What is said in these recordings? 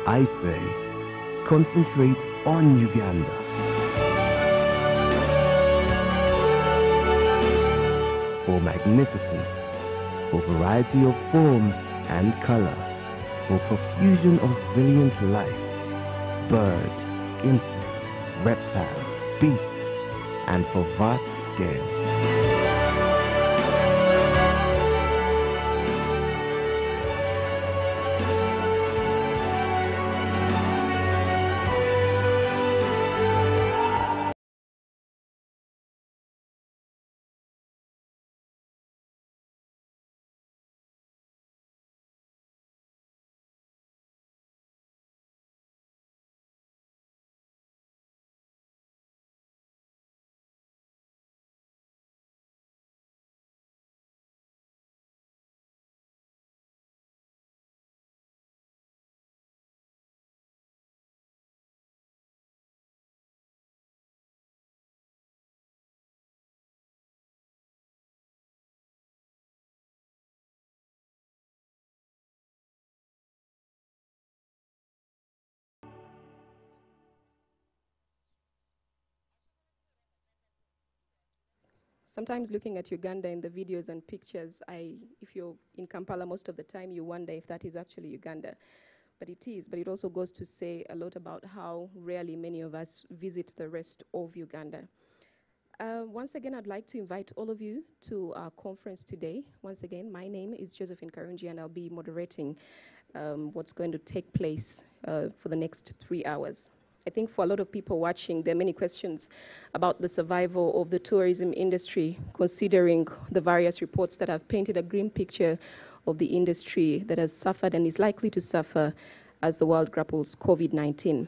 I say, concentrate on Uganda. For magnificence, for variety of form and color, for profusion of brilliant life, bird, insect, reptile, beast, and for vast scale. Sometimes looking at Uganda in the videos and pictures, if you're in Kampala most of the time, you wonder if that is actually Uganda. But it is, but it also goes to say a lot about how rarely many of us visit the rest of Uganda. Once again, I'd like to invite all of you to our conference today. Once again, my name is Josephine Karungi, and I'll be moderating what's going to take place for the next 3 hours. I think for a lot of people watching, there are many questions about the survival of the tourism industry, considering the various reports that have painted a grim picture of the industry that has suffered and is likely to suffer as the world grapples COVID-19.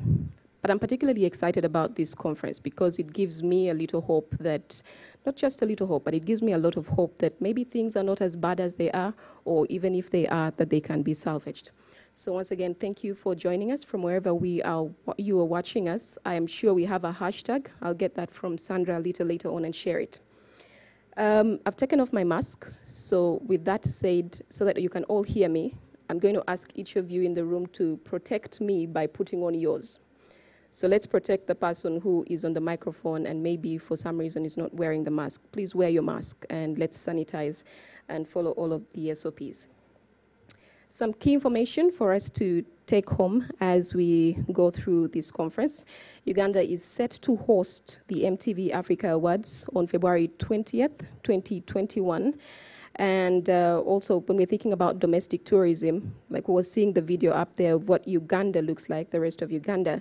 But I'm particularly excited about this conference because it gives me a little hope that, not just a little hope, but it gives me a lot of hope that maybe things are not as bad as they are, or even if they are, that they can be salvaged. So once again, thank you for joining us from wherever you are watching us. I am sure we have a hashtag. I'll get that from Sandra a little later on and share it. I've taken off my mask. So with that said, so that you can all hear me, I'm going to ask each of you in the room to protect me by putting on yours. So let's protect the person who is on the microphone and maybe for some reason is not wearing the mask. Please wear your mask and let's sanitize and follow all of the SOPs. Some key information for us to take home as we go through this conference. Uganda is set to host the MTV Africa Awards on February 20th, 2021. And also, when we're thinking about domestic tourism, like we were seeing the video up there of what Uganda looks like, the rest of Uganda,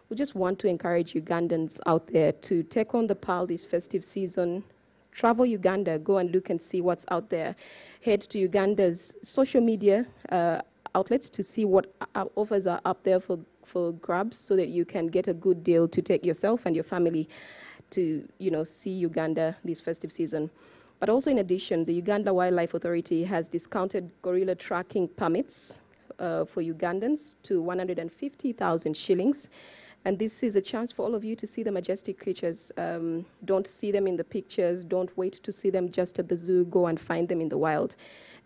we just want to encourage Ugandans out there to take on the PAL this festive season. Travel Uganda, go and look and see what's out there. Head to Uganda's social media outlets to see what offers are up there for grabs so that you can get a good deal to take yourself and your family to, see Uganda this festive season. But also in addition, the Uganda Wildlife Authority has discounted gorilla tracking permits for Ugandans to 150,000 shillings. And this is a chance for all of you to see the majestic creatures. Don't see them in the pictures. Don't wait to see them just at the zoo. Go and find them in the wild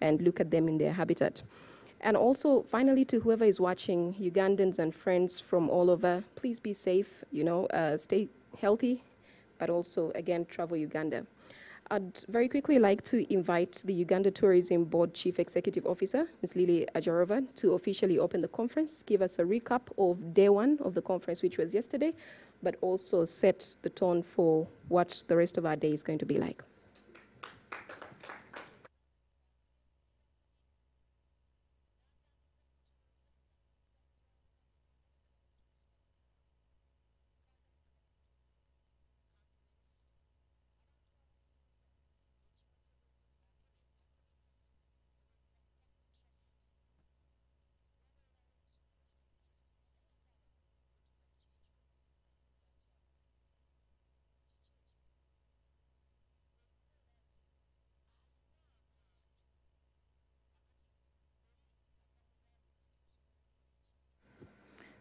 and look at them in their habitat. And also, finally, to whoever is watching, Ugandans and friends from all over, please be safe, stay healthy, but also, again, travel Uganda. I'd very quickly like to invite the Uganda Tourism Board Chief Executive Officer, Ms. Lily Ajarova, to officially open the conference, give us a recap of day one of the conference, which was yesterday, but also set the tone for what the rest of our day is going to be like.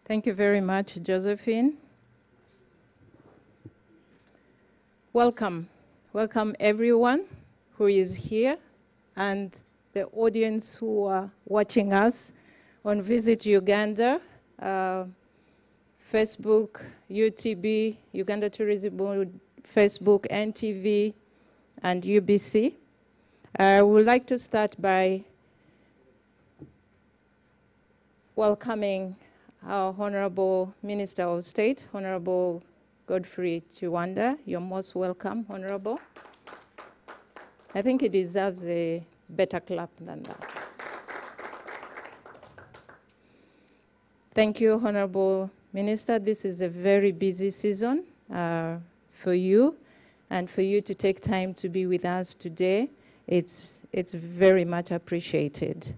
Thank you very much, Josephine. Welcome. Welcome everyone who is here and the audience who are watching us on Visit Uganda Facebook, UTB, Uganda Tourism Board, Facebook, NTV, and UBC. I would like to start by welcoming our Honorable Minister of State, Honorable Godfrey Chiwanda. You're most welcome, Honorable. I think he deserves a better clap than that. Thank you, Honorable Minister. This is a very busy season for you, and for you to take time to be with us today, it's very much appreciated.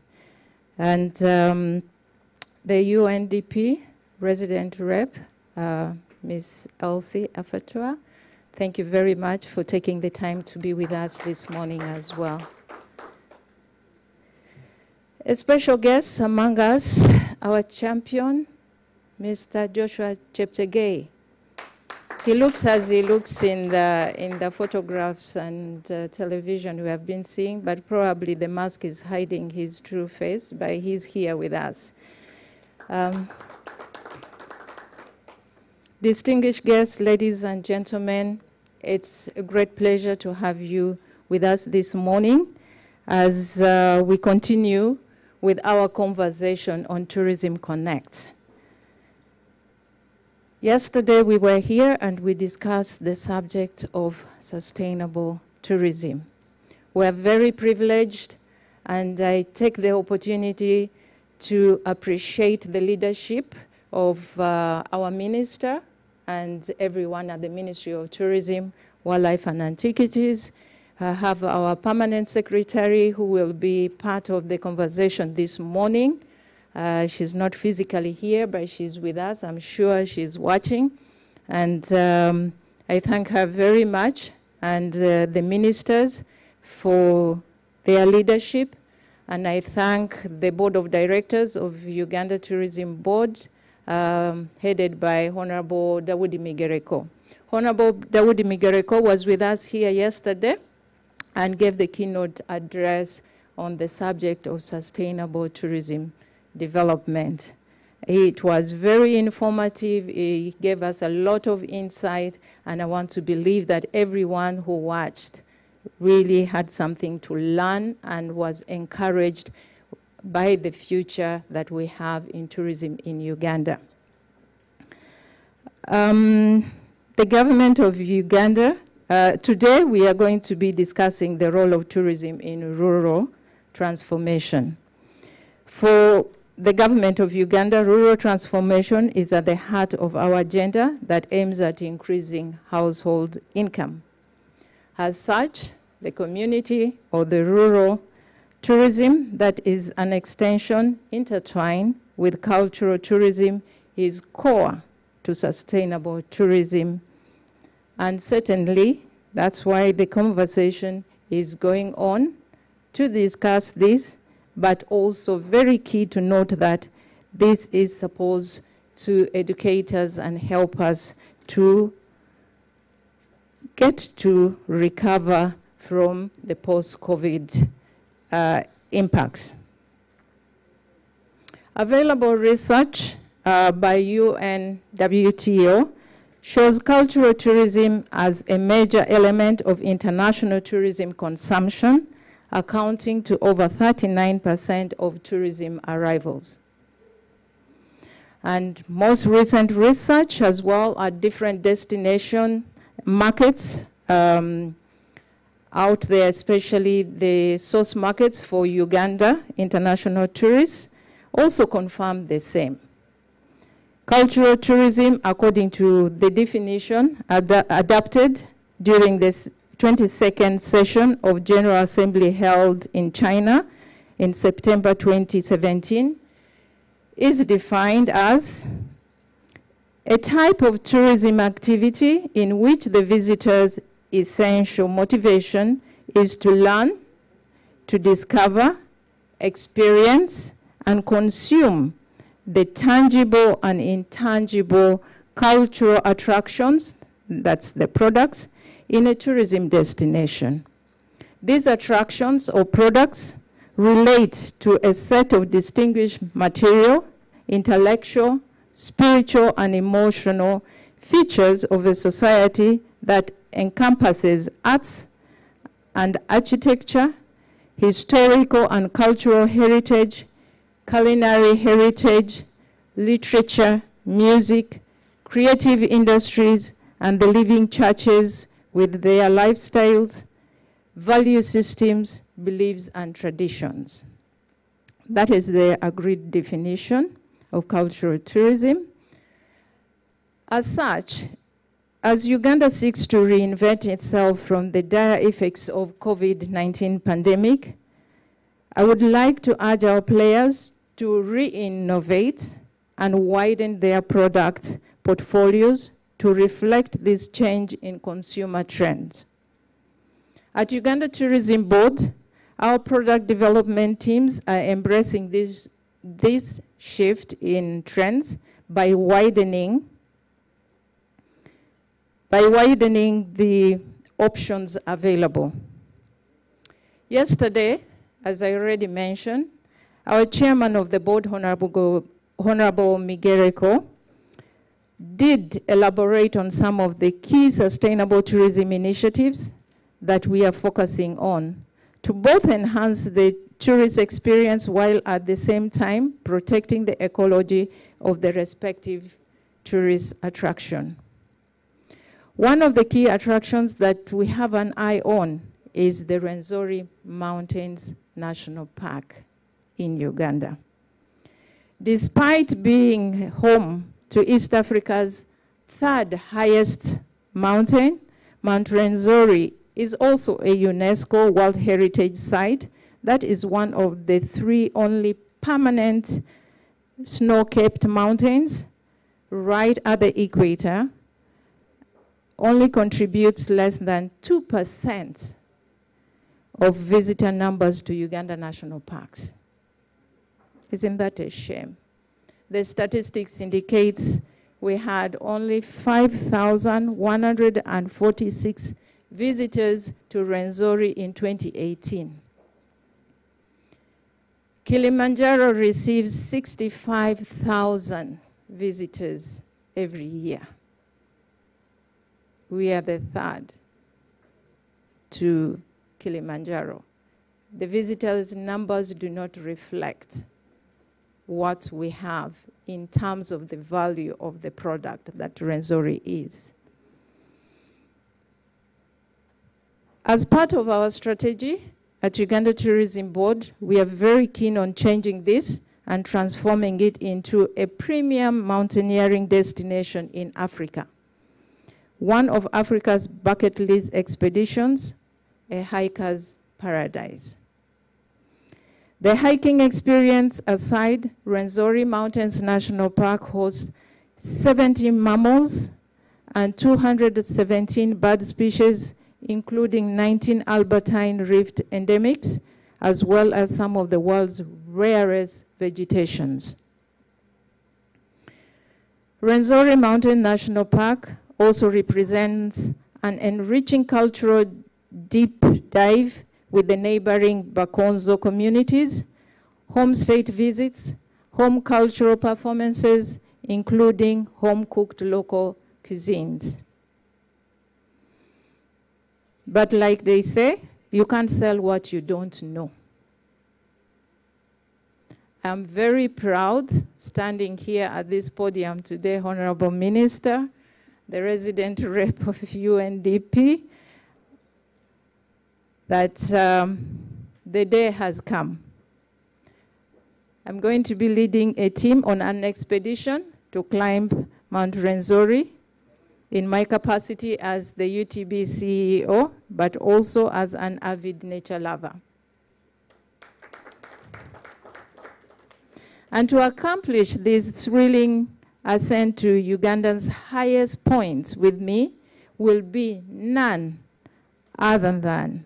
And the UNDP Resident Rep, Ms. Elsie Afatua, thank you very much for taking the time to be with us this morning as well. A special guest among us, our champion, Mr. Joshua Cheptegei. He looks as he looks in the photographs and television we have been seeing, but probably the mask is hiding his true face, but he's here with us. Distinguished guests, ladies and gentlemen, it's a great pleasure to have you with us this morning as we continue with our conversation on Tourism Connect. Yesterday we were here and we discussed the subject of sustainable tourism. We are very privileged, and I take the opportunity to appreciate the leadership of our minister and everyone at the Ministry of Tourism, Wildlife and Antiquities. I have our permanent secretary who will be part of the conversation this morning. She's not physically here, but she's with us. I'm sure she's watching. And I thank her very much, and the ministers for their leadership. And I thank the Board of Directors of Uganda Tourism Board, headed by Honorable Daudi Migereko. Honorable Daudi Migereko was with us here yesterday and gave the keynote address on the subject of sustainable tourism development. It was very informative. It gave us a lot of insight, and I want to believe that everyone who watched really had something to learn and was encouraged by the future that we have in tourism in Uganda. The government of Uganda, today we are going to be discussing the role of tourism in rural transformation. For the government of Uganda, rural transformation is at the heart of our agenda that aims at increasing household income. As such, the community or the rural tourism that is an extension intertwined with cultural tourism is core to sustainable tourism. And certainly, that's why the conversation is going on to discuss this, but also very key to note that this is supposed to educate us and help us to get to recover from the post-COVID impacts. Available research by UNWTO shows cultural tourism as a major element of international tourism consumption, accounting to over 39% of tourism arrivals. And most recent research as well at different destination markets out there, especially the source markets for Uganda international tourists, also confirm the same. Cultural tourism, according to the definition adopted during this 22nd session of General Assembly held in China in September 2017, is defined as a type of tourism activity in which the visitor's essential motivation is to learn, to discover, experience, and consume the tangible and intangible cultural attractions, that's the products, in a tourism destination. These attractions or products relate to a set of distinguished material, intellectual, spiritual, and emotional features of a society that encompasses arts and architecture, historical and cultural heritage, culinary heritage, literature, music, creative industries, and the living churches with their lifestyles, value systems, beliefs, and traditions. That is the agreed definition of cultural tourism. As such, as Uganda seeks to reinvent itself from the dire effects of COVID-19 pandemic, I would like to urge our players to re-innovate and widen their product portfolios to reflect this change in consumer trends. At Uganda Tourism Board, our product development teams are embracing this shift in trends by widening the options available. Yesterday, as I already mentioned, our chairman of the board, Honorable Migereko, did elaborate on some of the key sustainable tourism initiatives that we are focusing on to both enhance the tourist experience while at the same time protecting the ecology of the respective tourist attraction. One of the key attractions that we have an eye on is the Rwenzori Mountains National Park in Uganda. Despite being home to East Africa's third highest mountain, Mount Rwenzori is also a UNESCO World Heritage Site that is one of the 3 only permanent snow-capped mountains right at the equator, only contributes less than 2% of visitor numbers to Uganda national parks. Isn't that a shame? The statistics indicates we had only 5,146 visitors to Rwenzori in 2018. Kilimanjaro receives 65,000 visitors every year. We are the third to Kilimanjaro. The visitors' numbers do not reflect what we have in terms of the value of the product that Rwenzori is. As part of our strategy at Uganda Tourism Board, we are very keen on changing this and transforming it into a premium mountaineering destination in Africa. One of Africa's bucket list expeditions, a hiker's paradise. The hiking experience aside, Rwenzori Mountains National Park hosts 70 mammals and 217 bird species, including 19 Albertine Rift endemics, as well as some of the world's rarest vegetations. Rwenzori Mountain National Park also represents an enriching cultural deep dive with the neighboring Bakonzo communities, home state visits, home cultural performances, including home-cooked local cuisines. But like they say, you can't sell what you don't know. I'm very proud standing here at this podium today, Honorable Minister, the resident rep of UNDP, that the day has come. I'm going to be leading a team on an expedition to climb Mount Rwenzori in my capacity as the UTB CEO, but also as an avid nature lover. And to accomplish this thrilling ascent to Uganda's highest points with me will be none other than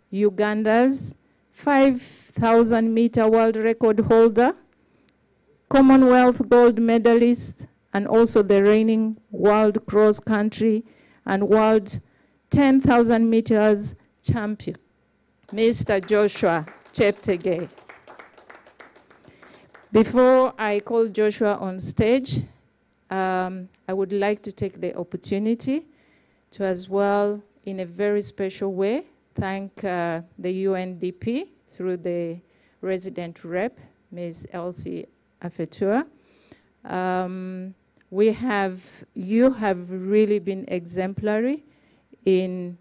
Uganda's 5,000-meter world record holder, Commonwealth gold medalist, and also the reigning world cross-country and world 10,000 meters champion, Mr. Joshua Cheptegei. Before I call Joshua on stage, I would like to take the opportunity to as well, in a very special way, thank the UNDP through the resident rep, Ms. Elsie Afetua. You have really been exemplary in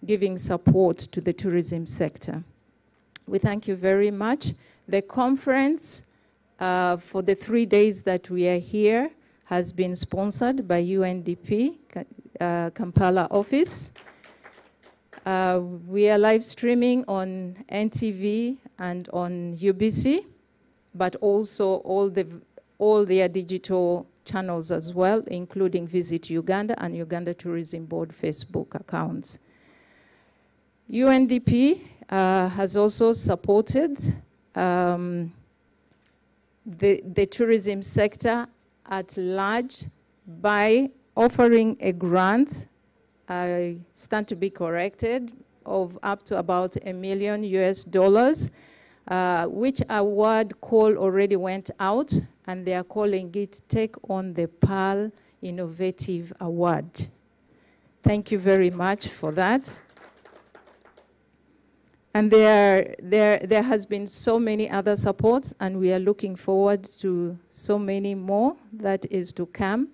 giving support to the tourism sector. We thank you very much. The conference for the 3 days that we are here has been sponsored by UNDP, Kampala office. We are live streaming on NTV and on UBC, but also all their digital channels as well, including Visit Uganda and Uganda Tourism Board Facebook accounts. UNDP has also supported the tourism sector at large by offering a grant, I stand to be corrected, of up to about $1 million US, which award call already went out, and they are calling it Take on the Pearl Innovative Award. Thank you very much for that. And there has been so many other supports, and we are looking forward to so many more that is to come.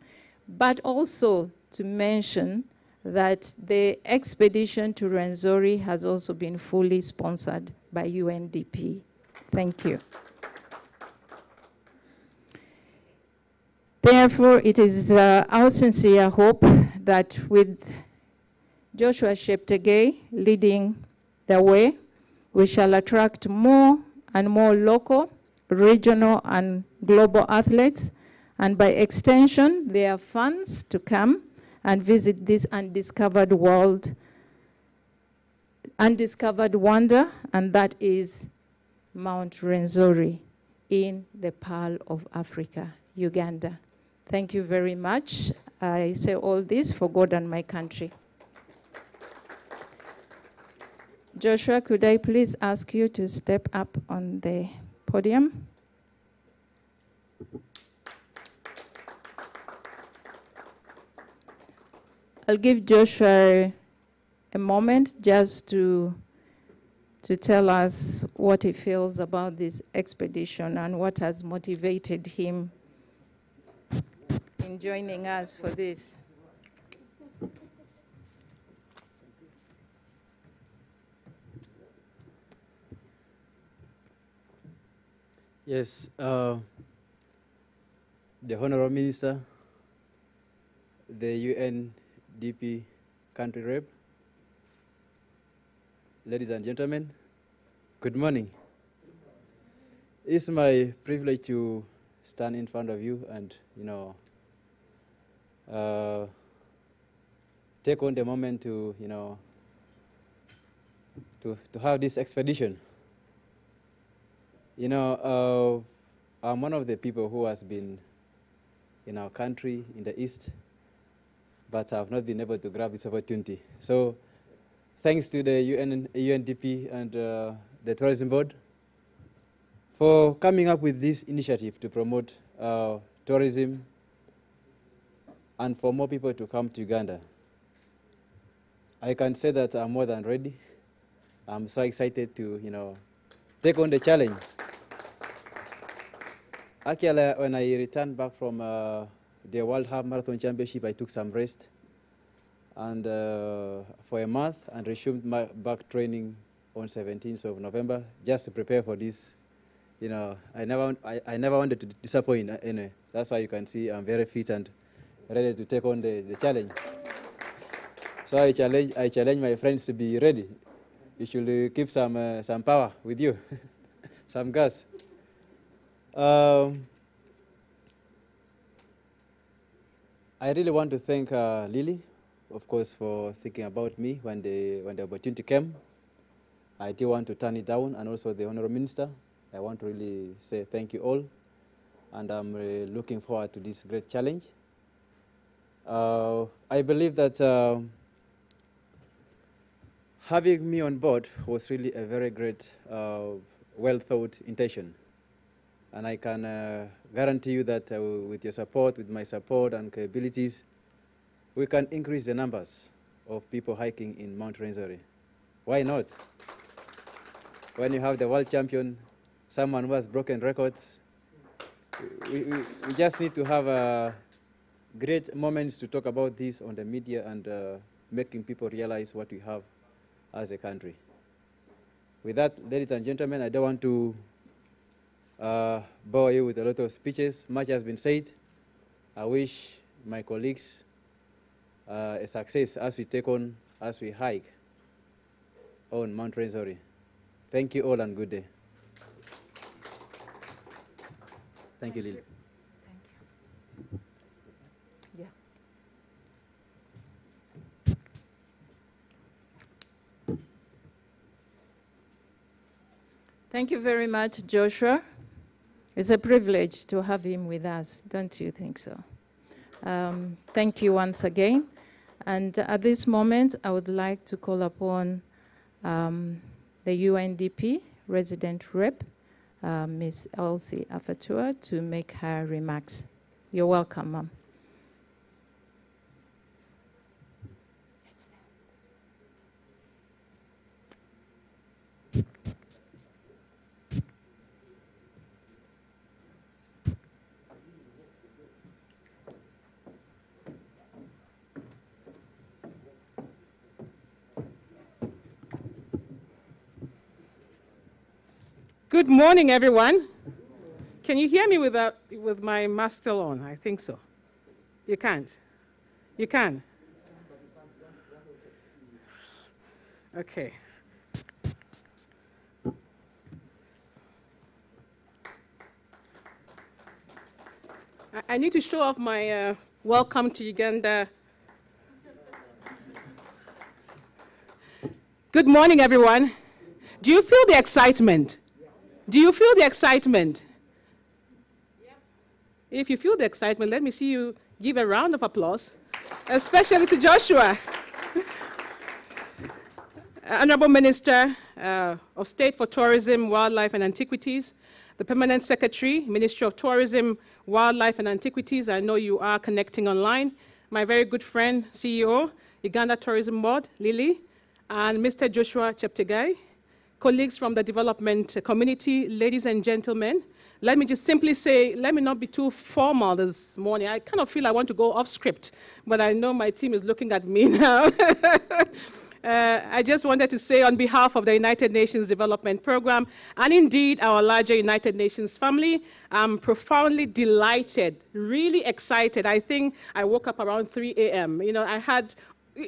But also to mention that the expedition to Rwenzori has also been fully sponsored by UNDP. Thank you. Therefore, it is our sincere hope that with Joshua Cheptegei leading the way, we shall attract more and more local, regional, and global athletes, and by extension, their fans to come and visit this undiscovered world, undiscovered wonder, and that is Mount Rwenzori in the Pearl of Africa, Uganda. Thank you very much. I say all this for God and my country. Joshua, could I please ask you to step up on the podium? I'll give Joshua a moment just to tell us what he feels about this expedition and what has motivated him in joining us for this. Yes, the Honorable Minister, the UNDP country rep, ladies and gentlemen, good morning. It's my privilege to stand in front of you and, take on the moment to, to have this expedition. I'm one of the people who has been in our country in the East, but I've not been able to grab this opportunity. So thanks to the UNDP and the Tourism Board for coming up with this initiative to promote tourism and for more people to come to Uganda. I can say that I'm more than ready. I'm so excited to, take on the challenge. Actually, when I returned back from the World Half Marathon Championship, I took some rest and for a month and resumed my back training on 17th of November just to prepare for this. I never wanted to disappoint anyway. That's why you can see I'm very fit and ready to take on the challenge. So I challenge my friends to be ready. You should keep some power with you, some gas. I really want to thank Lily, of course, for thinking about me when the opportunity came. I did want to turn it down, and also the Honourable Minister. I want to really say thank you all, and I'm looking forward to this great challenge. I believe that having me on board was really a very great, well-thought intention. And I can guarantee you that with your support, with my support and capabilities, we can increase the numbers of people hiking in Mount Rwenzori. Why not? When you have the world champion, someone who has broken records, we just need to have great moments to talk about this on the media and making people realize what we have as a country. With that, ladies and gentlemen, I don't want to bore you with a lot of speeches. Much has been said. I wish my colleagues a success as we take on, as we hike on Mount Rwenzori. Thank you all and good day. Thank you, Lily. Thank you. Yeah. Thank you very much, Joshua. It's a privilege to have him with us, don't you think so? Thank you once again. And at this moment, I would like to call upon the UNDP resident rep, Ms. Elsie Afatua, to make her remarks. You're welcome, ma'am. Good morning, everyone. Can you hear me with my mask still on? I think so. You can't? You can? Okay. I need to show off my welcome to Uganda. Good morning, everyone. Do you feel the excitement? Do you feel the excitement? Yep. If you feel the excitement, let me see you give a round of applause, especially to Joshua. Honorable Minister of State for Tourism, Wildlife and Antiquities, the Permanent Secretary, Ministry of Tourism, Wildlife and Antiquities, I know you are connecting online, my very good friend, CEO, Uganda Tourism Board, Lily, and Mr. Joshua Cheptegei, colleagues from the development community, ladies and gentlemen, let me just simply say, let me not be too formal this morning. I kind of feel I want to go off script, but I know my team is looking at me now. I just wanted to say on behalf of the United Nations Development Program, and indeed our larger United Nations family, I'm profoundly delighted, really excited. I think I woke up around 3 a.m. You know, I had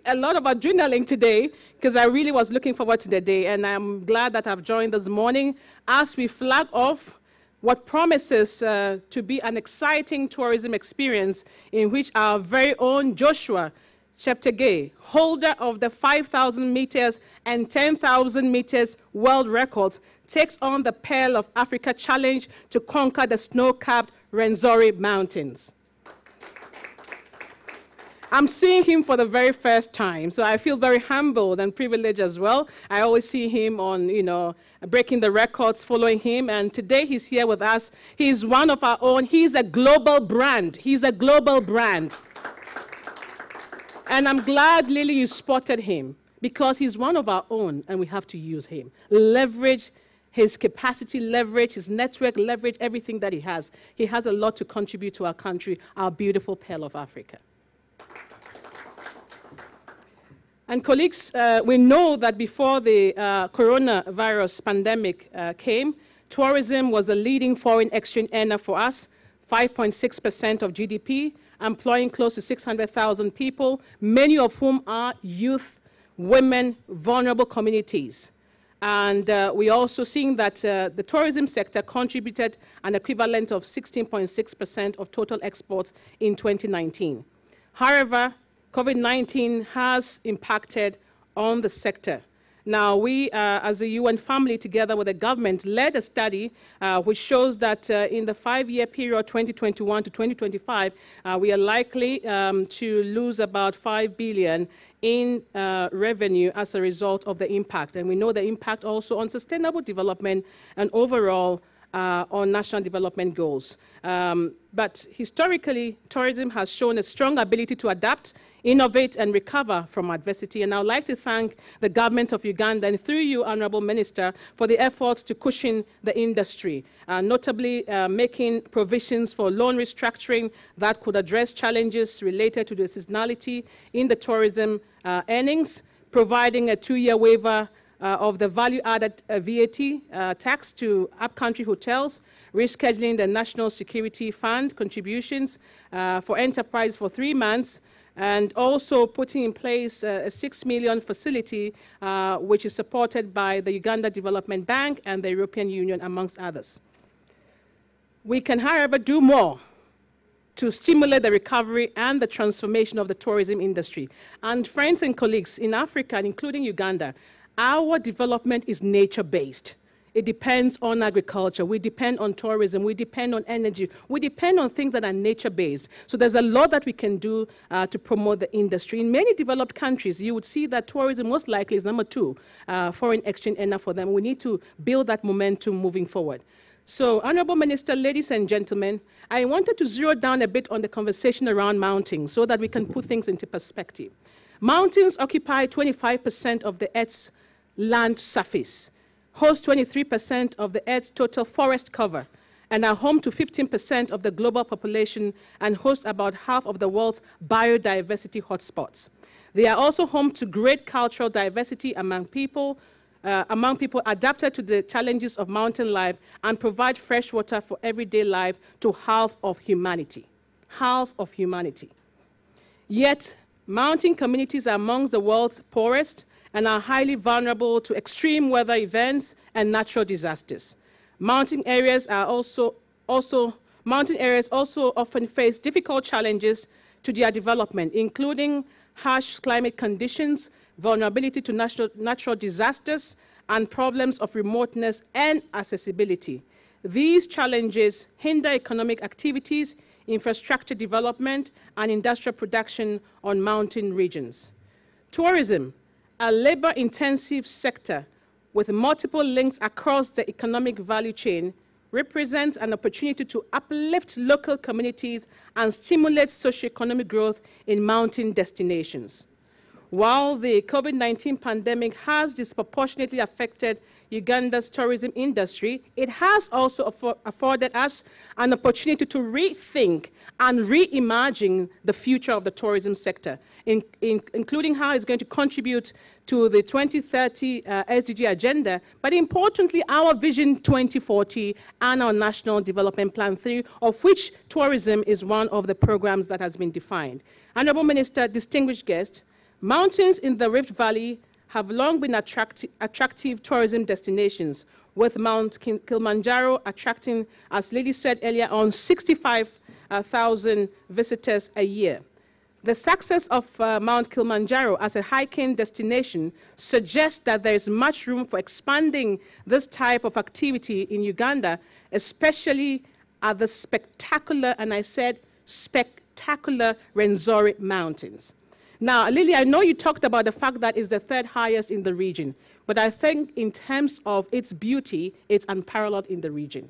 a lot of adrenaline today because I really was looking forward to the day, and I'm glad that I've joined this morning as we flag off what promises to be an exciting tourism experience in which our very own Joshua Cheptegei, holder of the 5,000 meters and 10,000 meters world records, takes on the Pearl of Africa challenge to conquer the snow-capped Rwenzori Mountains. I'm seeing him for the very first time, so I feel very humbled and privileged as well. I always see him on, you know, breaking the records, following him, and today he's here with us. He's one of our own. He's a global brand. He's a global brand. And I'm glad, Lily, you spotted him, because he's one of our own, and we have to use him. Leverage his capacity, leverage his network, leverage everything that he has. He has a lot to contribute to our country, our beautiful Pearl of Africa. And colleagues, we know that before the coronavirus pandemic came, tourism was the leading foreign exchange earner for us, 5.6% of GDP, employing close to 600,000 people, many of whom are youth, women, vulnerable communities. And we also seeing that the tourism sector contributed an equivalent of 16.6% of total exports in 2019. However, COVID-19 has impacted on the sector. Now, we, as a UN family, together with the government, led a study which shows that in the 5-year period, 2021 to 2025, we are likely to lose about 5 billion in revenue as a result of the impact. And we know the impact also on sustainable development and overall on national development goals. But historically, tourism has shown a strong ability to adapt, innovate, and recover from adversity. And I would like to thank the government of Uganda, and through you, Honorable Minister, for the efforts to cushion the industry, notably making provisions for loan restructuring that could address challenges related to the seasonality in the tourism earnings, providing a 2-year waiver of the value-added VAT tax to upcountry hotels, rescheduling the National Security Fund contributions for enterprise for 3 months, and also putting in place a 6 million facility, which is supported by the Uganda Development Bank and the European Union, amongst others. We can, however, do more to stimulate the recovery and the transformation of the tourism industry. And friends and colleagues in Africa, and including Uganda, our development is nature-based. It depends on agriculture, we depend on tourism, we depend on energy, we depend on things that are nature-based. So there's a lot that we can do to promote the industry. In many developed countries, you would see that tourism most likely is number 2 foreign exchange earner for them. We need to build that momentum moving forward. So, Honorable Minister, ladies and gentlemen, I wanted to zero down a bit on the conversation around mountains so that we can put things into perspective. Mountains occupy 25% of the Earth's land surface, host 23% of the Earth's total forest cover, and are home to 15% of the global population and host about half of the world's biodiversity hotspots. They are also home to great cultural diversity among people adapted to the challenges of mountain life and provide fresh water for everyday life to half of humanity. Half of humanity. Yet, mountain communities are amongst the world's poorest and are highly vulnerable to extreme weather events and natural disasters. Mountain areas also often face difficult challenges to their development, including harsh climate conditions, vulnerability to natural disasters, and problems of remoteness and accessibility. These challenges hinder economic activities, infrastructure development, and industrial production on mountain regions. Tourism, a labor-intensive sector with multiple links across the economic value chain, represents an opportunity to uplift local communities and stimulate socioeconomic growth in mountain destinations. While the COVID-19 pandemic has disproportionately affected Uganda's tourism industry, it has also afforded us an opportunity to rethink and reimagine the future of the tourism sector, including how it's going to contribute to the 2030 SDG agenda, but importantly, our Vision 2040 and our National Development Plan 3, of which tourism is one of the programs that has been defined. Honorable Minister, distinguished guests, mountains in the Rift Valley have long been attractive tourism destinations, with Mount Kilimanjaro attracting, as Lily said earlier on, 65,000 visitors a year. The success of Mount Kilimanjaro as a hiking destination suggests that there is much room for expanding this type of activity in Uganda, especially at the spectacular, and I said spectacular, Rwenzori Mountains. Now, Lily, I know you talked about the fact that it's the 3rd highest in the region, but I think in terms of its beauty, it's unparalleled in the region.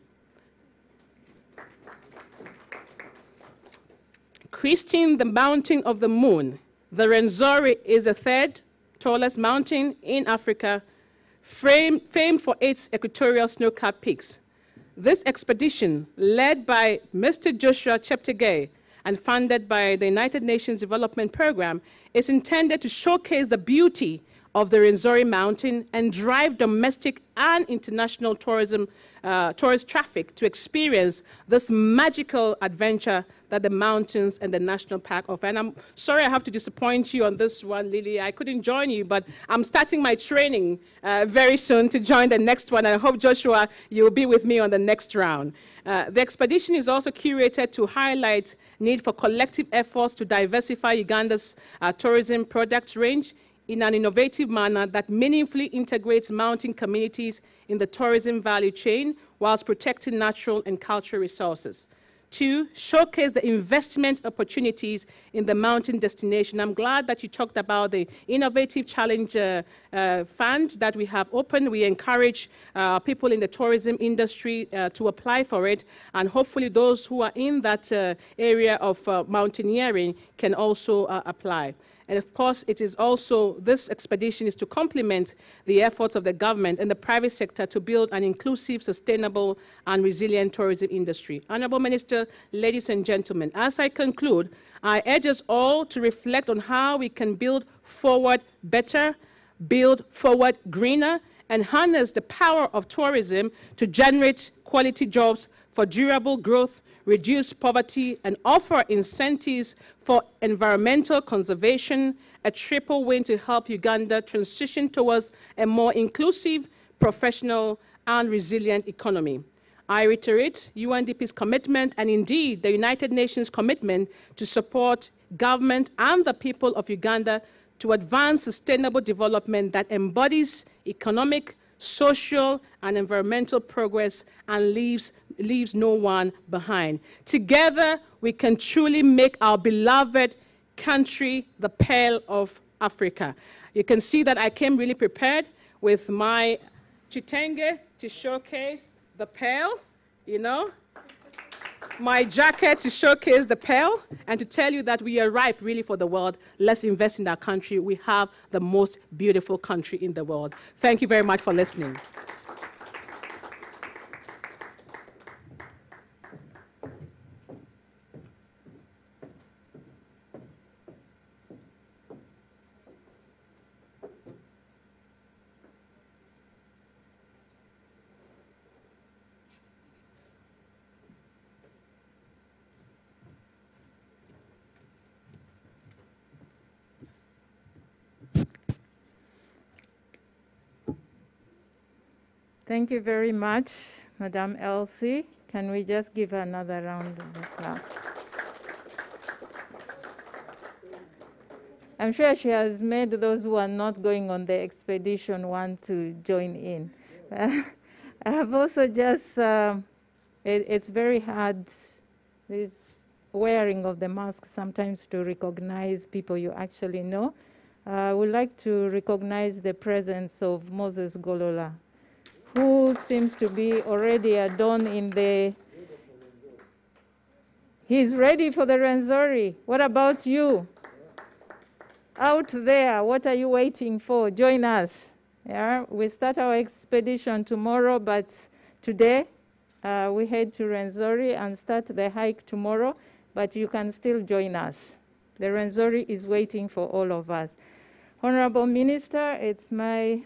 Christine, the mountain of the moon, the Rwenzori is the 3rd tallest mountain in Africa, famed for its equatorial snow-capped peaks. This expedition, led by Mr. Joshua Cheptegei and funded by the United Nations Development Program, is intended to showcase the beauty of the Rwenzori Mountain and drive domestic and international tourist traffic to experience this magical adventure that the mountains and the national park offer. And I'm sorry I have to disappoint you on this one, Lily. I couldn't join you, but I'm starting my training very soon to join the next one. And I hope, Joshua, you will be with me on the next round. The expedition is also curated to highlight need for collective efforts to diversify Uganda's tourism product range in an innovative manner that meaningfully integrates mountain communities in the tourism value chain whilst protecting natural and cultural resources. to showcase the investment opportunities in the mountain destination. I'm glad that you talked about the Innovative Challenge Fund that we have opened. We encourage people in the tourism industry to apply for it, and hopefully those who are in that area of mountaineering can also apply. And of course, it is also, this expedition is to complement the efforts of the government and the private sector to build an inclusive, sustainable, and resilient tourism industry. Honorable Minister, ladies and gentlemen, as I conclude, I urge us all to reflect on how we can build forward better, build forward greener, and harness the power of tourism to generate quality jobs for durable growth, reduce poverty, and offer incentives for environmental conservation, a triple win to help Uganda transition towards a more inclusive, professional, and resilient economy. I reiterate UNDP's commitment, and indeed the United Nations commitment, to support government and the people of Uganda to advance sustainable development that embodies economic, social, and environmental progress and leaves no one behind. Together, we can truly make our beloved country the Pearl of Africa. You can see that I came really prepared with my chitenge to showcase the pearl, you know, my jacket to showcase the pearl, and to tell you that we are ripe really for the world. Let's invest in our country. We have the most beautiful country in the world. Thank you very much for listening. Thank you very much, Madame Elsie. Can we just give her another round of applause? I'm sure she has made those who are not going on the expedition want to join in. I have also just, it's very hard, this wearing of the mask sometimes, to recognize people you actually know. I would like to recognize the presence of Moses Golola, who seems to be already adorned in the... He's ready for the Rwenzori. What about you? Out there, what are you waiting for? Join us. Yeah? We start our expedition tomorrow, but today we head to Rwenzori and start the hike tomorrow, but you can still join us. The Rwenzori is waiting for all of us. Honorable Minister, it's my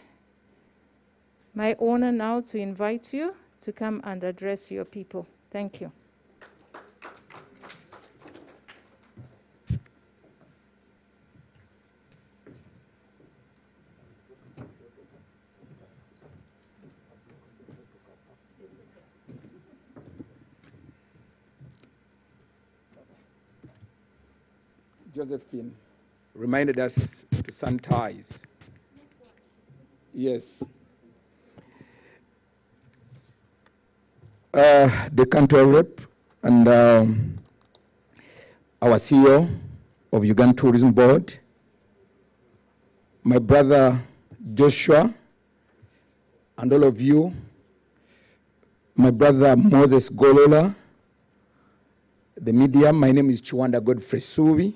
honor now to invite you to come and address your people. Thank you. Josephine reminded us to sanitize. Yes. The country rep and our CEO of Uganda Tourism Board, my brother Joshua, and all of you, my brother Moses Golola, the media. My name is Chiwanda Godfrey Subi,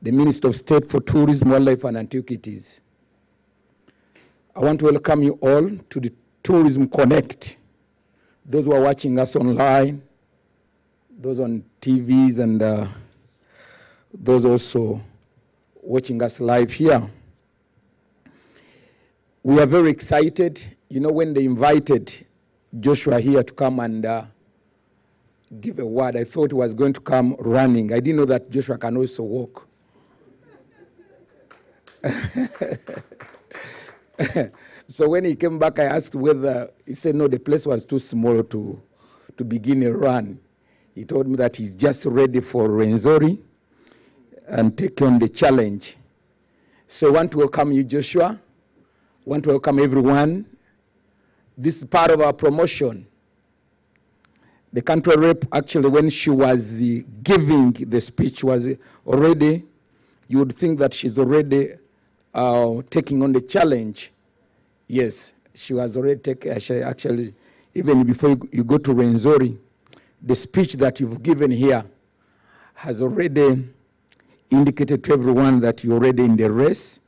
the Minister of State for Tourism, Wildlife and Antiquities. I want to welcome you all to the Tourism Connect. Those who are watching us online, those on TVs, and those also watching us live here. We are very excited. You know, when they invited Joshua here to come and give a word, I thought he was going to come running. I didn't know that Joshua can also walk. So when he came back, I asked whether, he said no, the place was too small to begin a run. He told me that he's just ready for Rwenzori and take on the challenge. So I want to welcome you, Joshua. I want to welcome everyone. This is part of our promotion. The country rep, actually, when she was giving the speech, was already, you would think that she's already taking on the challenge. Yes, she was already taking, actually, even before you go to Rwenzori, the speech that you've given here has already indicated to everyone that you're already in the race,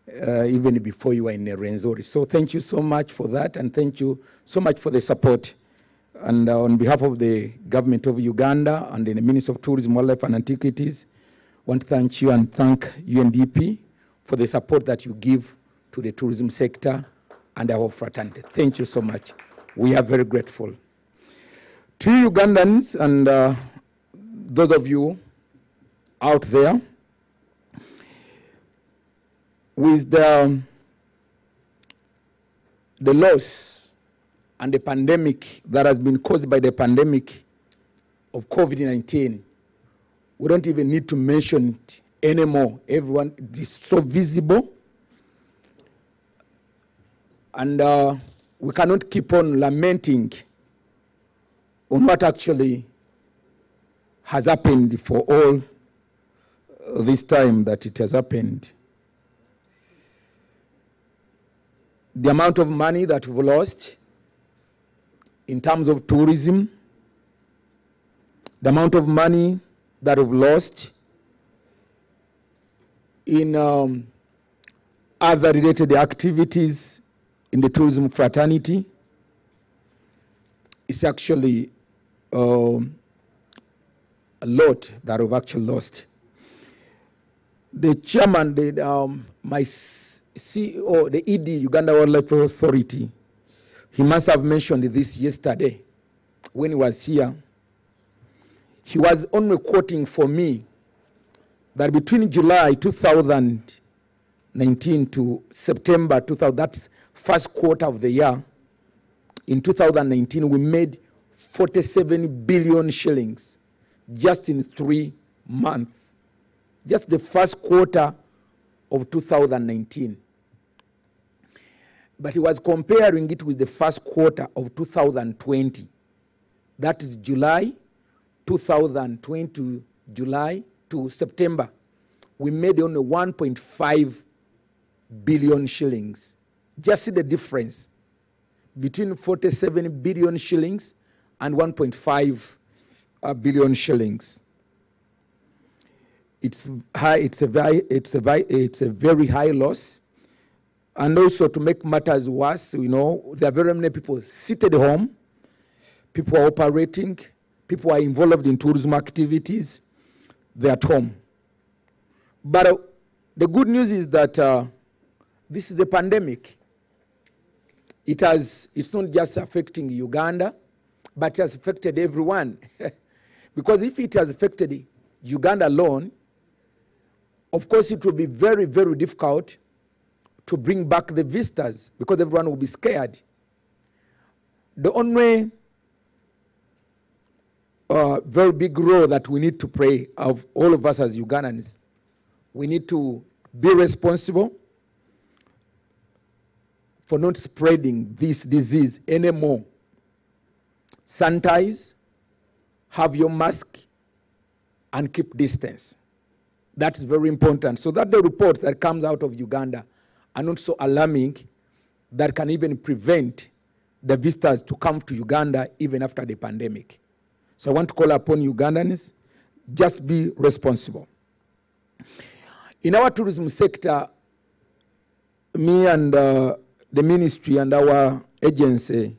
even before you were in the Rwenzori. So thank you so much for that, and thank you so much for the support. And on behalf of the government of Uganda and the Ministry of Tourism, Wildlife and Antiquities, I want to thank you and thank UNDP for the support that you give to the tourism sector and our fraternity. Thank you so much. We are very grateful. To Ugandans and those of you out there, with the loss and the pandemic that has been caused by the pandemic of COVID-19, we don't even need to mention it anymore. Everyone, it is so visible. And we cannot keep on lamenting on what actually has happened for all this time that it has happened. The amount of money that we've lost in terms of tourism, the amount of money that we've lost in other related activities in the tourism fraternity, is actually a lot that we've actually lost. The chairman, my CEO, the ED, Uganda Wildlife Authority, he must have mentioned this yesterday when he was here. He was only quoting for me that between July 2019 to September 2000, that's first quarter of the year, in 2019, we made 47 billion shillings just in 3 months. Just the first quarter of 2019. But he was comparing it with the first quarter of 2020. That is July 2020 to July to September. We made only 1.5 billion shillings. Just see the difference between 47 billion shillings and 1.5 billion shillings. It's high. It's a very high loss. And also, to make matters worse, you know, there are very many people seated home. People are operating. People are involved in tourism activities. They're at home. But the good news is that this is a pandemic. It's not just affecting Uganda, but it has affected everyone. Because if it has affected Uganda alone, of course it will be very, very difficult to bring back the visitors because everyone will be scared. The only very big role that we need to play, of all of us as Ugandans, we need to be responsible for not spreading this disease anymore. Sanitize, have your mask, and keep distance. That's very important. So that the reports that comes out of Uganda are not so alarming that can even prevent the visitors to come to Uganda even after the pandemic. So I want to call upon Ugandans, just be responsible. In our tourism sector, me and the ministry and our agency,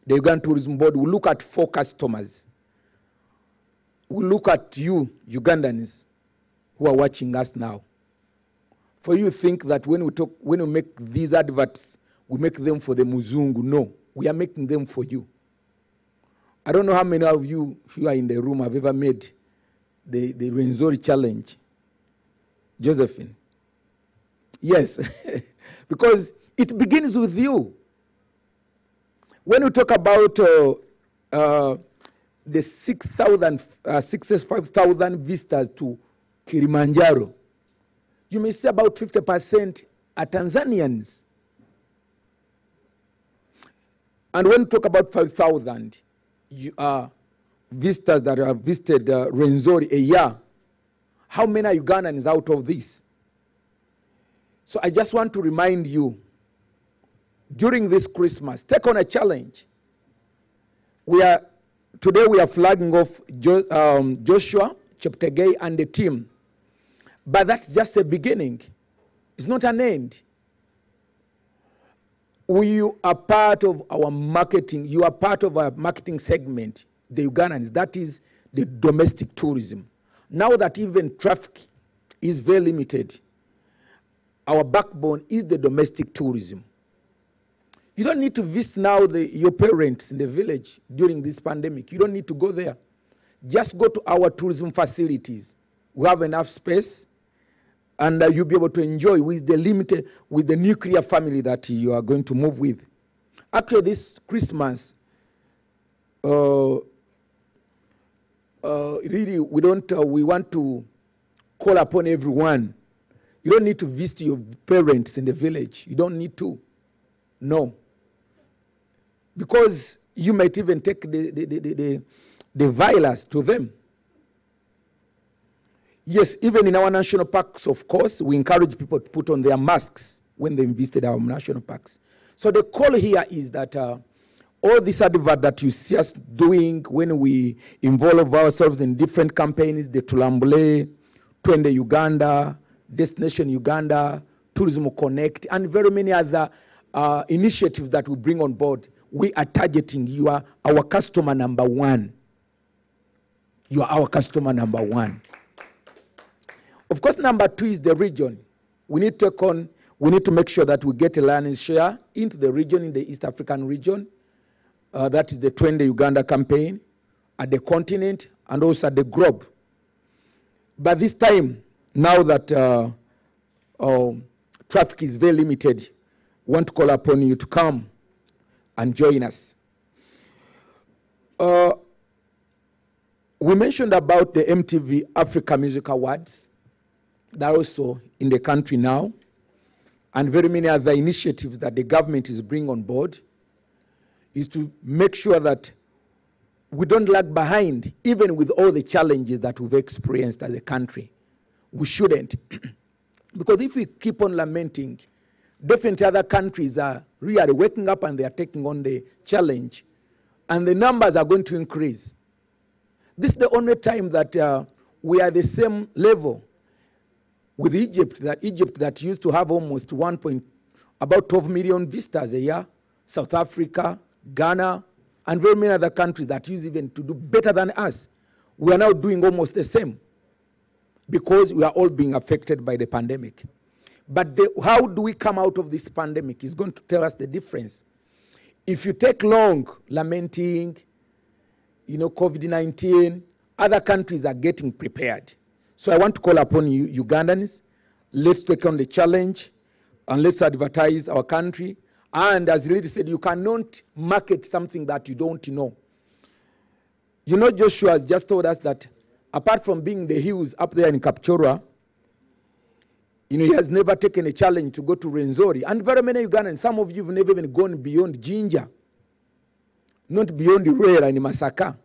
the Uganda Tourism Board, will look at 4 customers. We look at you, Ugandans, who are watching us now. For you think that when we make these adverts, we make them for the Muzungu. No, we are making them for you. I don't know how many of you who are in the room have ever made the Rwenzori challenge. Josephine. Yes, because it begins with you. When you talk about the 65,000 visitors to Kilimanjaro, you may say about 50% are Tanzanians. And when you talk about 5,000, visitors that have visited Rwenzori a year. How many are Ugandans out of this? So I just want to remind you, during this Christmas, take on a challenge. Today we are flagging off Joshua Cheptegei and the team. But that's just a beginning. It's not an end. We are part of our marketing. You are part of our marketing segment, the Ugandans. That is the domestic tourism. Now that even traffic is very limited, our backbone is the domestic tourism. You don't need to visit now your parents in the village during this pandemic. You don't need to go there. Just go to our tourism facilities. We have enough space, and you'll be able to enjoy with the nuclear family that you are going to move with. Actually, this Christmas, really, we want to call upon everyone. You don't need to visit your parents in the village. You don't need to. No. Because you might even take the virus to them. Yes, even in our national parks, of course, we encourage people to put on their masks when they visit our national parks. So the call here is that all this advert that you see us doing when we involve ourselves in different campaigns, the Tulambule, Twende Uganda, Destination Uganda, Tourism Connect, and very many other initiatives that we bring on board, we are targeting. You are our customer number one. You are our customer number one. Of course, number two is the region. We need to make sure that we get a lion's share into the region, in the East African region. That is the Twende Uganda campaign, at the continent, and also at the globe. But this time, now that traffic is very limited, we want to call upon you to come and join us. We mentioned about the MTV Africa Music Awards. They're also in the country now, and very many other initiatives that the government is bringing on board is to make sure that we don't lag behind, even with all the challenges that we've experienced as a country. We shouldn't. Because if we keep on lamenting, definitely other countries are really waking up and they are taking on the challenge, and the numbers are going to increase. This is the only time that we are the same level with Egypt that used to have almost about 12 million visitors a year, South Africa, Ghana, and very many other countries that used even to do better than us. We are now doing almost the same because we are all being affected by the pandemic. But how do we come out of this pandemic is going to tell us the difference. If you take long lamenting, COVID-19, other countries are getting prepared. So I want to call upon you, Ugandans, let's take on the challenge and let's advertise our country. And as the lady said, you cannot market something that you don't know. Joshua has just told us that apart from being the hills up there in Kapchorwa, he has never taken a challenge to go to Rwenzori. And very many Ugandans, some of you have never even gone beyond Jinja, not beyond the Ruera and Masaka.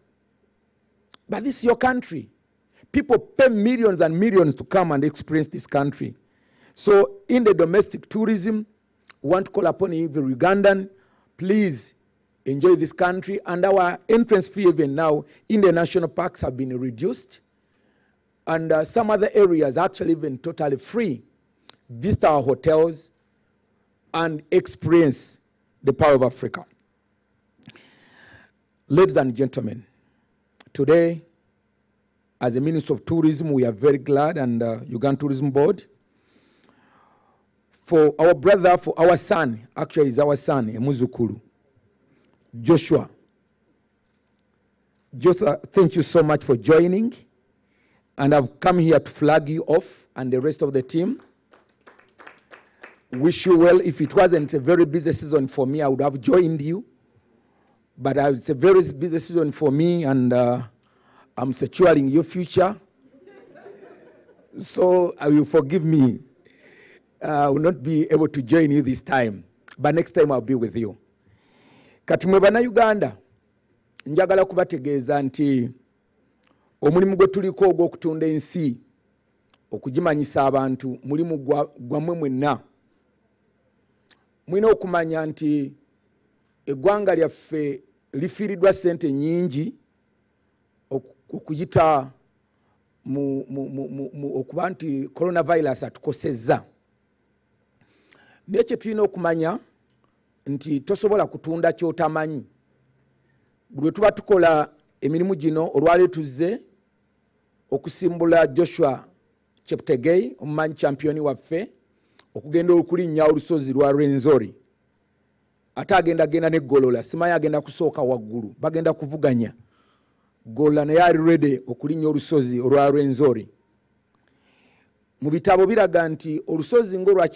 But this is your country. People pay millions and millions to come and experience this country. So in the domestic tourism, we want to call upon every Ugandan, please enjoy this country. And our entrance fee even now in the national parks have been reduced. And some other areas actually even totally free. Visit our hotels and experience the power of Africa. Ladies and gentlemen, today, as a Minister of Tourism, we are very glad, and Uganda Tourism Board, for our brother, for our son, actually is our son, Emuzukulu, Joshua. Joshua, thank you so much for joining. And I've come here to flag you off and the rest of the team. Wish you well. If it wasn't a very busy season for me, I would have joined you. But it's a very busy season for me, and I'm securing your future. So you forgive me. I will not be able to join you this time. But next time I'll be with you. Kati mwe bana Uganda, njagala kubategeeza nti omulimu gwe tuliko ogw'okutunda ensi okugimanyisa abantu mulimu gwammwe mwenna. Mulina okumanya nti eggwanga lyaffe lifiiriddwa ssente nnyingi okuyita okuba nti coronavirus atukosezza. Naye kye tulina okumanya nti tosobola kutunda ky'otamanyi. Buli lwe tuba tukola emirimu gino, olwaleero tuzze okusimbula Joshua Cheptegei, omumanyi champiyoni waffe, okugenda okulinnya olusozi lwa Rwenzori. Ate agenda n'eggolola, simanyi agenda kusooka waggulu, bagenda kuvuganya. Golola naye ali ready okulinnya olusozi olwa Rwenzori. Mu bitabo biraga nti olusozi ng'olwa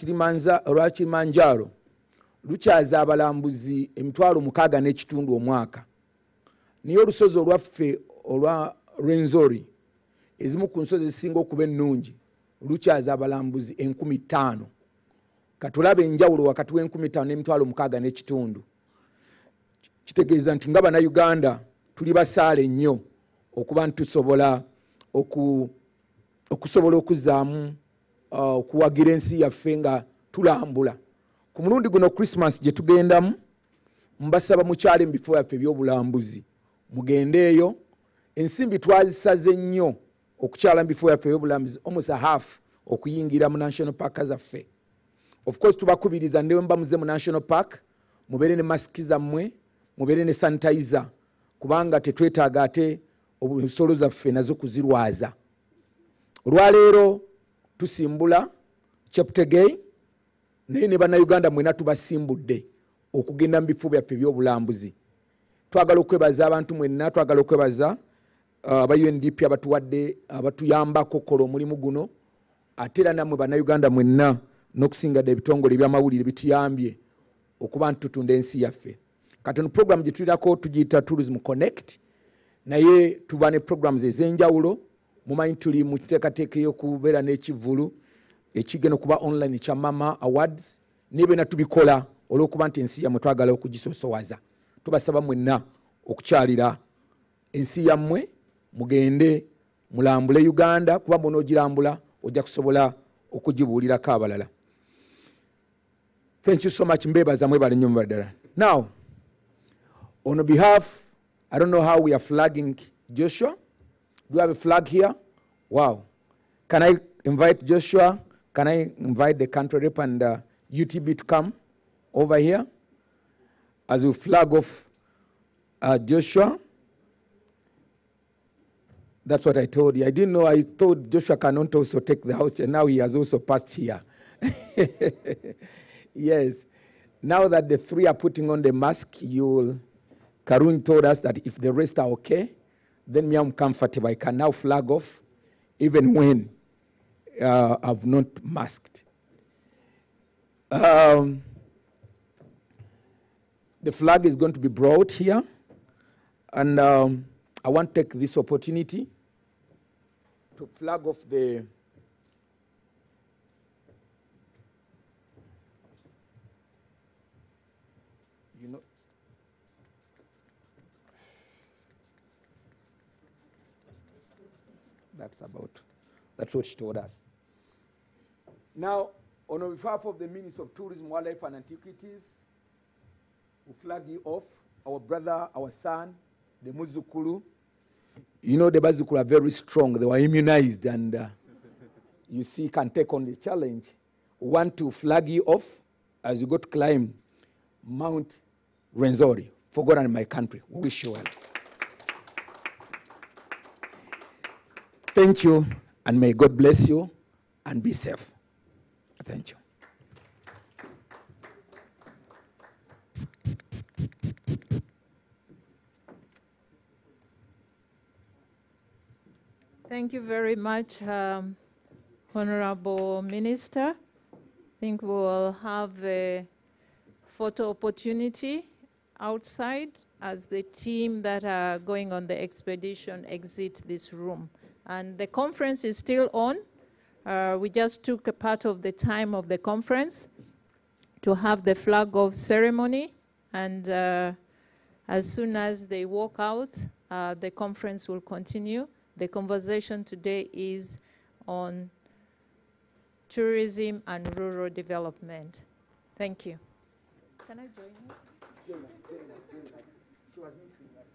Kilimanjaro lukyaza abalambuzi 60,000 omwaka. Naye olusozi olwaffe olwa Rwenzori, ezimu ku nsozi ezisinga okuba ennungi, lukyaza abalambuzi 5,000. Katulabe enjawulo wakati w'5,000 ne60,000. Kitegeeza nti nga Bannayuganda tuli basaale nnyo okuba nti tusobola okusobola okuzzaamu okuwagira ensi yaffe nga tulambula. Ku mulundi guno Christmas gye tugendamu, mbasaba mukyale mu bifo byaffe eby'obulambuzi. Mugendeeyo, ensimbi twazisaze nnyo okukyala mu bifo byaffe eby'obulambuzi, almost a half okuyingira mu national park zaffe. Of course tubakubiriza ne mba muze mu national park, mubeere ne masiki zammwe, mubeere ne sanitizer, kubanga tetwetaaga ate obusolo zaffe nazo kuzirwaza. Olwaleero tusimbula Cheptegei, naye ne Bannayuganda mwena tubasimbudde okugenda mu bifo byaffe eby'obulambuzi. Twagala okwebaza abantu mwenna, twagala okwebaza aba UNDP abatuwadde abatuyambako okukola omulimu guno, ate era nammwe Bannayuganda mwenna n'okusinga ebitongole eby'amawulire bituyambye okuba nti tutunda ensi yaffe. Katono program gye tulirako tugiyita Tourism Connect, naye tuba ne programs ez'enjawulo. Mumanyi tuli mu kiteekateeka y'okubeera n'ekivvulu ekigenda okuba online kya Mama Awards, naye byonna tubikola olw'okuba nti ensi yammwe twagala okugisoosowaza. Tubasaba mwenna okukyalira ensi yammwe, mugende mulambule Uganda, kuba bw'onoogirambula ojja kusobola okugibuulirako abalala. Thank you so much. Mbebaza mwebale nnyo mubaddala. Now, on behalf, I don't know how we are flagging Joshua. Do we have a flag here? Wow. Can I invite Joshua? Can I invite the country rep and UTB to come over here as we flag off Joshua? That's what I told you. I didn't know. I thought Joshua cannot also take the house, and now he has also passed here. Yes. Now that the three are putting on the mask, Karun told us that if the rest are okay, then me I'm comfortable. I can now flag off even when I've not masked. The flag is going to be brought here, and I want to take this opportunity to flag off the that's what she told us. Now, on behalf of the Minister of Tourism, Wildlife and Antiquities, we flag you off, our brother, our son, the Muzukulu. You know the Bazukulu are very strong. They were immunized and you see can take on the challenge. We want to flag you off as you go to climb Mount Rwenzori, forgotten in my country. We wish you well. Thank you, and may God bless you, and be safe. Thank you. Thank you very much, Honorable Minister. I think we'll have a photo opportunity outside as the team that are going on the expedition exit this room. And the conference is still on. We just took a part of the time of the conference to have the flag off ceremony. And As soon as they walk out, the conference will continue. The conversation today is on tourism and rural development. Thank you. Can I join you? She was missing us.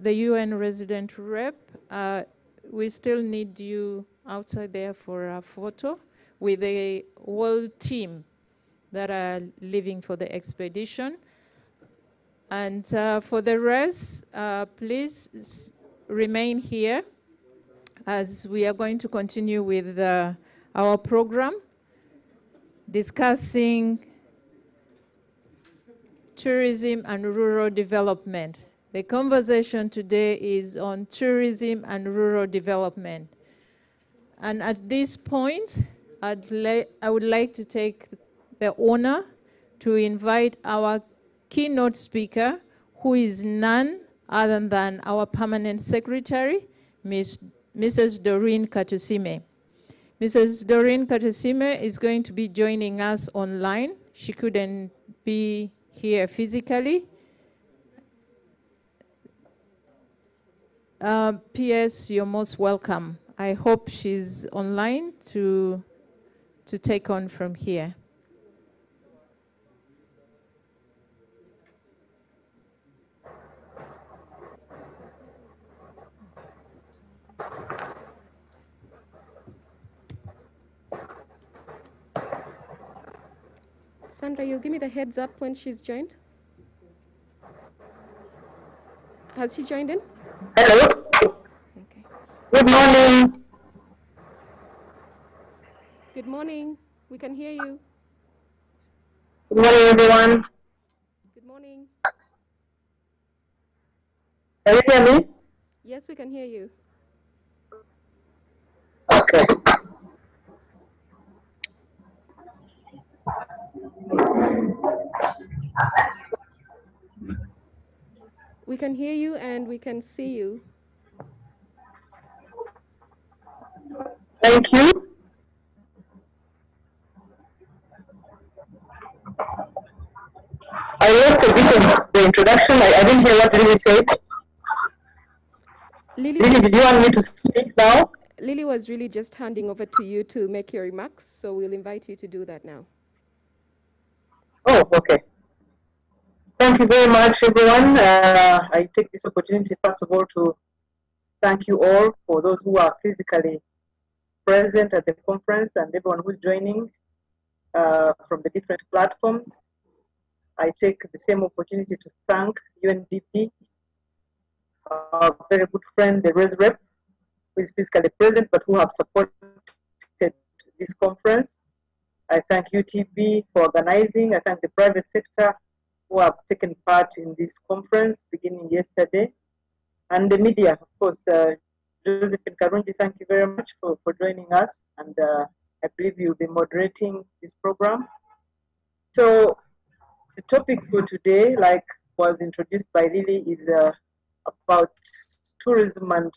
The UN resident rep, we still need you outside there for a photo with the whole team that are leaving for the expedition. And for the rest, please remain here as we are going to continue with our program discussing tourism and rural development. The conversation today is on tourism and rural development. And at this point, I would like to take the honor to invite our keynote speaker, who is none other than our permanent secretary, Mrs. Doreen Katusime. Mrs. Doreen Katusime is going to be joining us online. She couldn't be here physically. P.S., you're most welcome. I hope she's online to take on from here. Sandra, you'll give me the heads up when she's joined. Has she joined in? Hello. Okay. Good morning. Good morning. We can hear you. Good morning, everyone. Good morning. Can you hear me? Yes, we can hear you. Okay. We can hear you and we can see you. Thank you. I lost a bit of the introduction. I didn't hear what Lily said. Lily, did you want me to speak now? Lily was really just handing over to you to make your remarks, so we'll invite you to do that now. Oh, okay. Thank you very much, everyone. I take this opportunity, first of all, to thank you all, for those who are physically present at the conference and everyone who's joining from the different platforms. I take the same opportunity to thank UNDP, our very good friend, the Res Rep, who is physically present but who have supported this conference. I thank UTB for organizing. I thank the private sector who have taken part in this conference beginning yesterday. And the media, of course, Josephine Karungi, thank you very much for joining us. And I believe you'll be moderating this program. So the topic for today, like was introduced by Lily, is about tourism and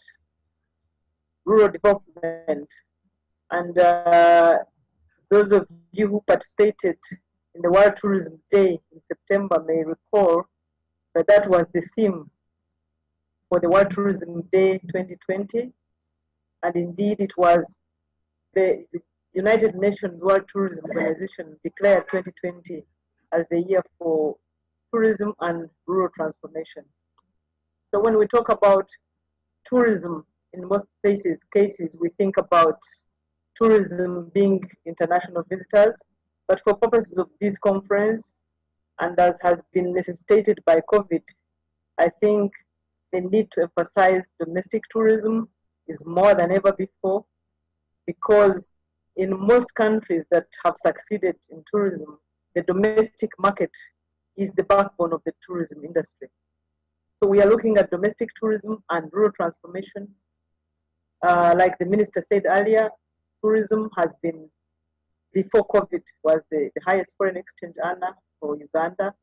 rural development. And those of you who participated in the World Tourism Day in September may recall that that was the theme for the World Tourism Day 2020. And indeed, it was the United Nations World Tourism Organization declared 2020 as the year for tourism and rural transformation. So when we talk about tourism, in most cases, we think about tourism being international visitors, but for purposes of this conference, and as has been necessitated by COVID, I think the need to emphasize domestic tourism is more than ever before, because in most countries that have succeeded in tourism, the domestic market is the backbone of the tourism industry. So we are looking at domestic tourism and rural transformation. Like the minister said earlier, tourism has been, before COVID, was the highest foreign exchange earner for Uganda,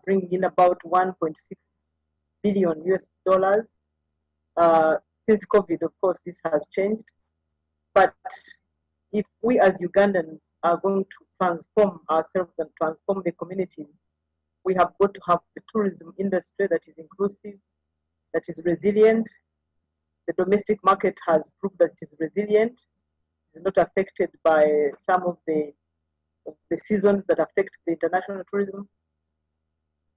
bringing in about 1.6 billion US dollars. Since COVID, of course, this has changed. But if we as Ugandans are going to transform ourselves and transform the communities, we have got to have a tourism industry that is inclusive, that is resilient. The domestic market has proved that it is resilient. It is not affected by some of the seasons that affect the international tourism.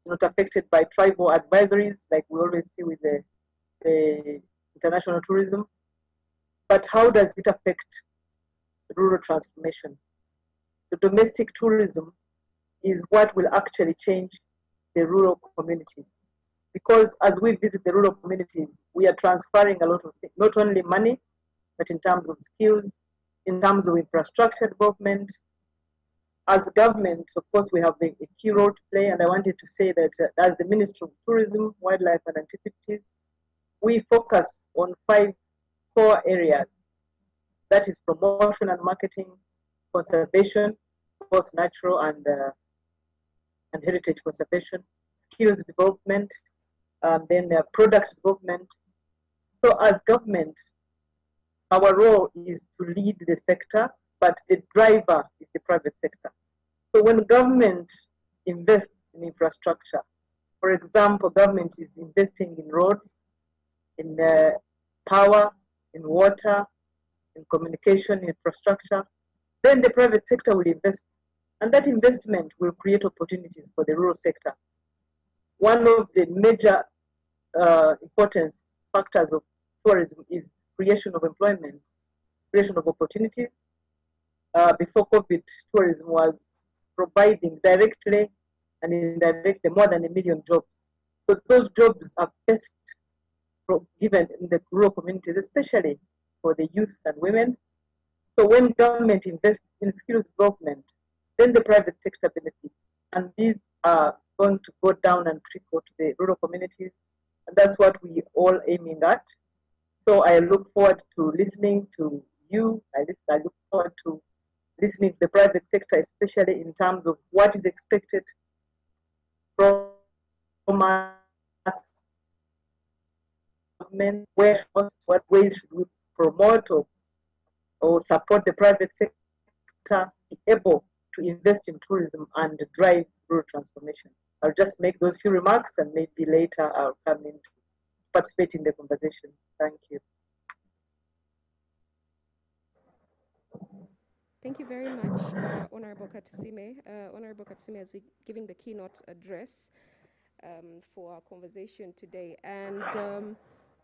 Not affected by tribal advisories like we always see with the international tourism. But how does it affect rural transformation? The domestic tourism is what will actually change the rural communities. Because as we visit the rural communities, we are transferring a lot of things, not only money, but in terms of skills, in terms of infrastructure development. As government, of course, we have a key role to play, and I wanted to say that as the Ministry of Tourism, Wildlife and Antiquities, we focus on 5 core areas. That is promotion and marketing, conservation, both natural and heritage conservation, skills development, then product development. So as government, our role is to lead the sector, but the driver is the private sector. So when government invests in infrastructure, for example, government is investing in roads, in power, in water, in communication infrastructure, then the private sector will invest. And that investment will create opportunities for the rural sector. One of the major importance factors of tourism is creation of employment, creation of opportunities. Before COVID, tourism was providing directly and indirectly more than 1 million jobs. So those jobs are best given in the rural communities, especially for the youth and women. So when government invests in skills development, then the private sector benefits. And these are going to go down and trickle to the rural communities. And that's what we all aiming at. So I look forward to listening to you. I look forward to listening to the private sector, especially in terms of what is expected from us, what ways should we promote or support the private sector be able to invest in tourism and drive rural transformation. I'll just make those few remarks and maybe later I'll come in to participate in the conversation. Thank you. Thank you very much, Honorable Katusime. Honorable Katusime has been giving the keynote address for our conversation today. And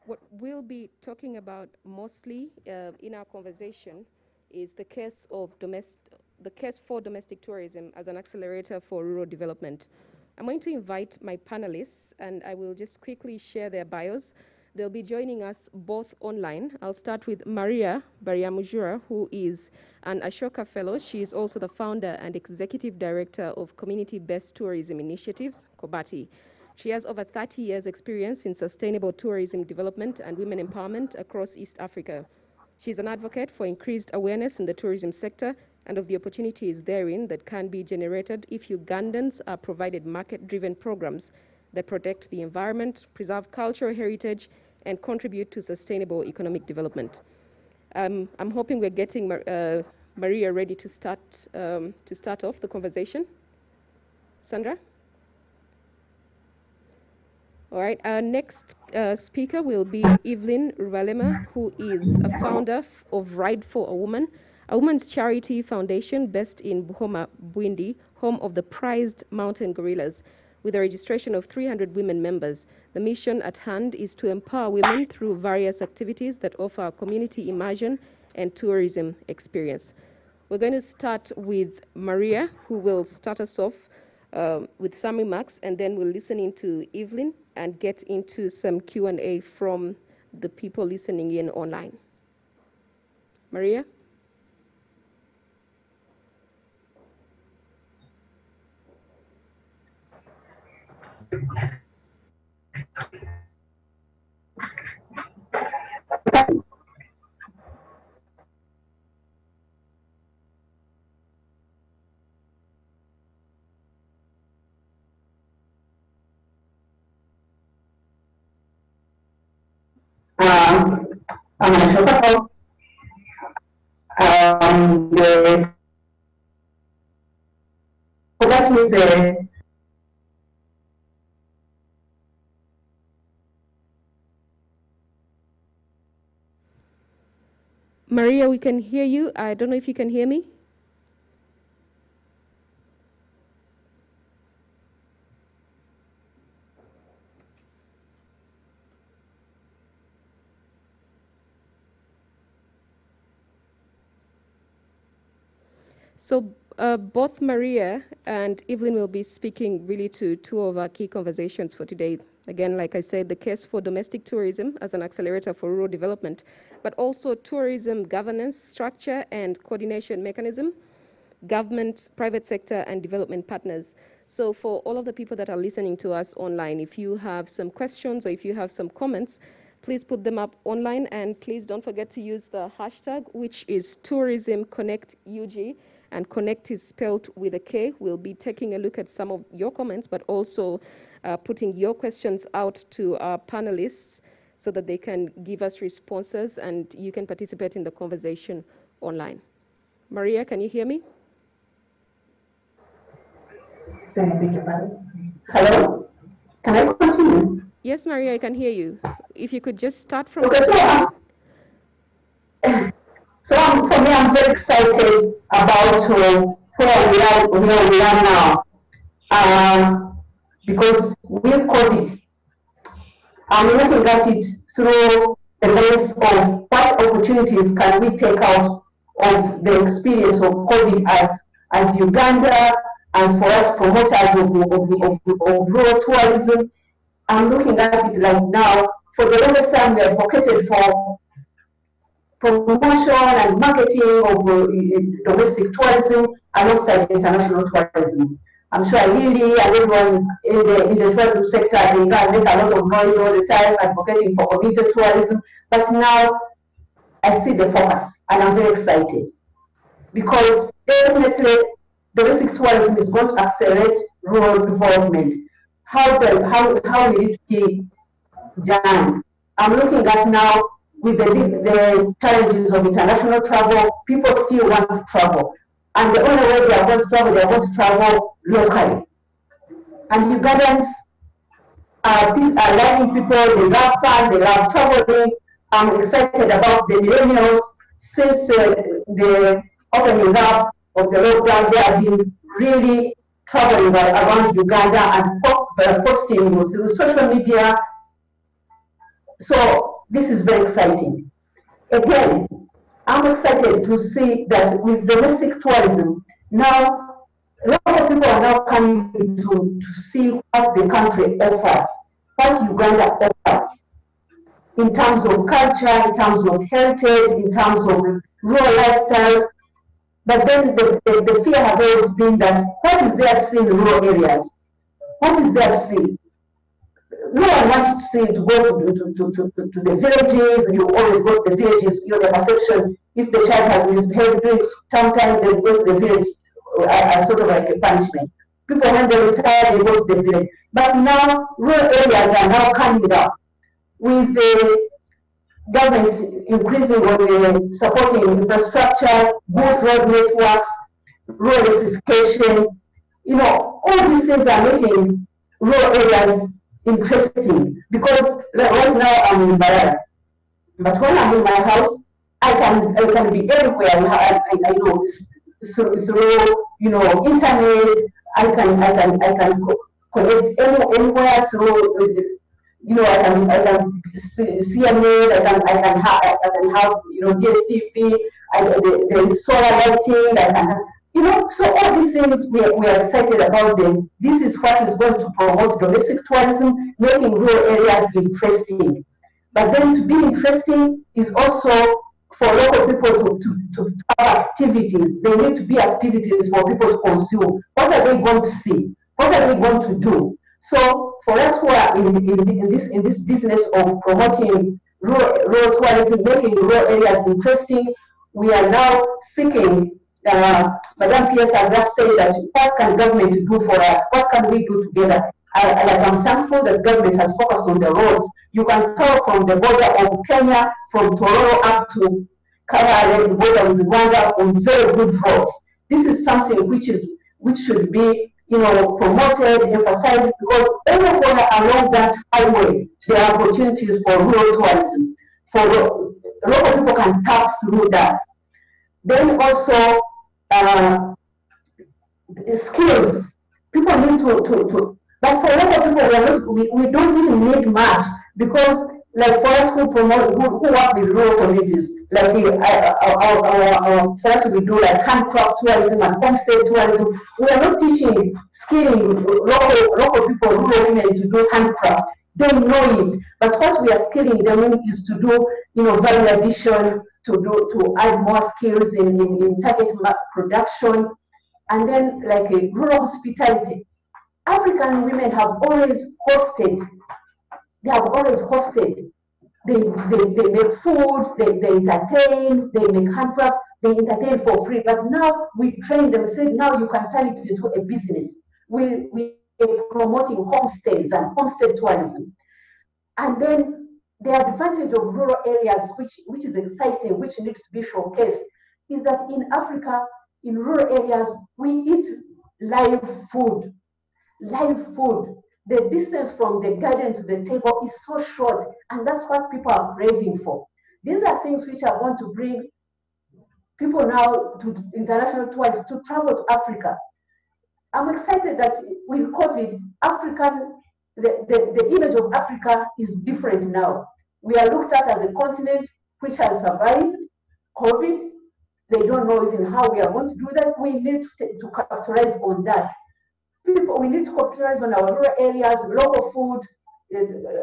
What we'll be talking about mostly in our conversation is the case for domestic tourism as an accelerator for rural development. I'm going to invite my panelists, and I will just quickly share their bios. They'll be joining us both online. I'll start with Maria Bariamujura, who is an Ashoka Fellow. She is also the founder and executive director of Community-Based Tourism Initiatives, COBATI. She has over 30 years' experience in sustainable tourism development and women empowerment across East Africa. She's an advocate for increased awareness in the tourism sector and of the opportunities therein that can be generated if Ugandans are provided market-driven programs that protect the environment, preserve cultural heritage, and contribute to sustainable economic development. I'm hoping we're getting Maria ready to start off the conversation. Sandra? All right, our next speaker will be Evelyn Ruvalema, who is a founder of Ride for a Woman, a women's charity foundation based in Buhoma, Bwindi, home of the prized mountain gorillas, with a registration of 300 women members. The mission at hand is to empower women through various activities that offer community immersion and tourism experience. We're going to start with Maria, who will start us off with some remarks, and then we'll listen into Evelyn and get into some Q&A from the people listening in online. Maria? I'm Ashoka. That means Maria, we can hear you. I don't know if you can hear me. So both Maria and Evelyn will be speaking really to two of our key conversations for today. Again, like I said, the case for domestic tourism as an accelerator for rural development, but also tourism governance structure and coordination mechanism, government, private sector, and development partners. So for all of the people that are listening to us online, if you have some questions or if you have some comments, please put them up online, and please don't forget to use the hashtag, which is TourismConnectUG. And connect is spelled with a K. We'll be taking a look at some of your comments, but also putting your questions out to our panelists so that they can give us responses and you can participate in the conversation online. Maria, can you hear me? Hello? Can I continue? Yes, Maria, I can hear you. If you could just start from... Okay, so for me, I'm very excited about where we are now. Because with COVID, I'm looking at it through the lens of what opportunities can we take out of the experience of COVID as Uganda, as for us promoters of rural tourism. I'm looking at it like now, for the longest time we advocated for promotion and marketing of domestic tourism alongside international tourism. I'm sure Lily and everyone in the tourism sector, they make a lot of noise all the time advocating for community tourism, but now I see the focus and I'm very excited because definitely domestic tourism is going to accelerate rural development. How will it be done? I'm looking at now with the challenges of international travel, people still want to travel. And the only way they are going to travel locally. And Ugandans are learning people, they love fun, they love traveling. I'm excited about the millennials. Since the opening up of the lockdown, they have been really traveling around Uganda and posting through social media. So this is very exciting. Again, I'm excited to see that with domestic tourism, now a lot of people are now coming to see what the country offers, what Uganda offers in terms of culture, in terms of heritage, in terms of rural lifestyles. But then the fear has always been that what is there to see in the rural areas? What is there to see? No one wants to see to go to the villages. You always go to the villages. You know, the perception, if the child has misbehaved during sometimes they go to the village as sort of like a punishment. People, when they retire, they go to the village. But now rural areas are now coming up with the government increasing on supporting infrastructure, good road networks, rural electrification. You know, all these things are making rural areas interesting, because like right now I'm in Mbarara, but when I'm in my house, I can be everywhere. I know through you know internet. I can connect anywhere through you know I can see a mail. I can have you know DSTV. There is solar lighting. I can. You know, so all these things we are excited about them. This is what is going to promote domestic tourism, making rural areas interesting. But then to be interesting is also for local people to have activities. They need to be activities for people to consume. What are they going to see? What are they going to do? So for us who are in this business of promoting rural tourism, making rural areas interesting, we are now seeking. Madam PS has just said that what can government do for us? What can we do together? I'm thankful that government has focused on the roads. You can tell from the border of Kenya, from Tororo up to Kabale, the border with Rwanda, on very good roads. This is something which should be promoted, emphasized, because everywhere along that highway there are opportunities for rural tourism. For local people can tap through that. Then also skills. People need to but for local people we don't even need much, because like for us who work with rural communities, like for us we do like handcraft tourism and homestead tourism. We are not teaching, skilling local people, rural women to do handcraft. They know it, but what we are skilling them is to do value addition, to add more skills in target production, and then like a rural hospitality. African women have always hosted. They have always hosted. They make food, they entertain, they make handcraft, they entertain for free. But now we train them, said now you can turn it into a business. We are promoting homestays and homestead tourism. And then the advantage of rural areas, which is exciting, which needs to be showcased, is that in Africa, in rural areas, we eat live food. Live food. The distance from the garden to the table is so short, and that's what people are craving for. These are things which are going to bring people now to international tourists to travel to Africa. I'm excited that with COVID, the image of Africa is different now. We are looked at as a continent which has survived COVID. They don't know even how we are going to do that. We need to capitalize on that. We need to capitalize on our rural areas, local food.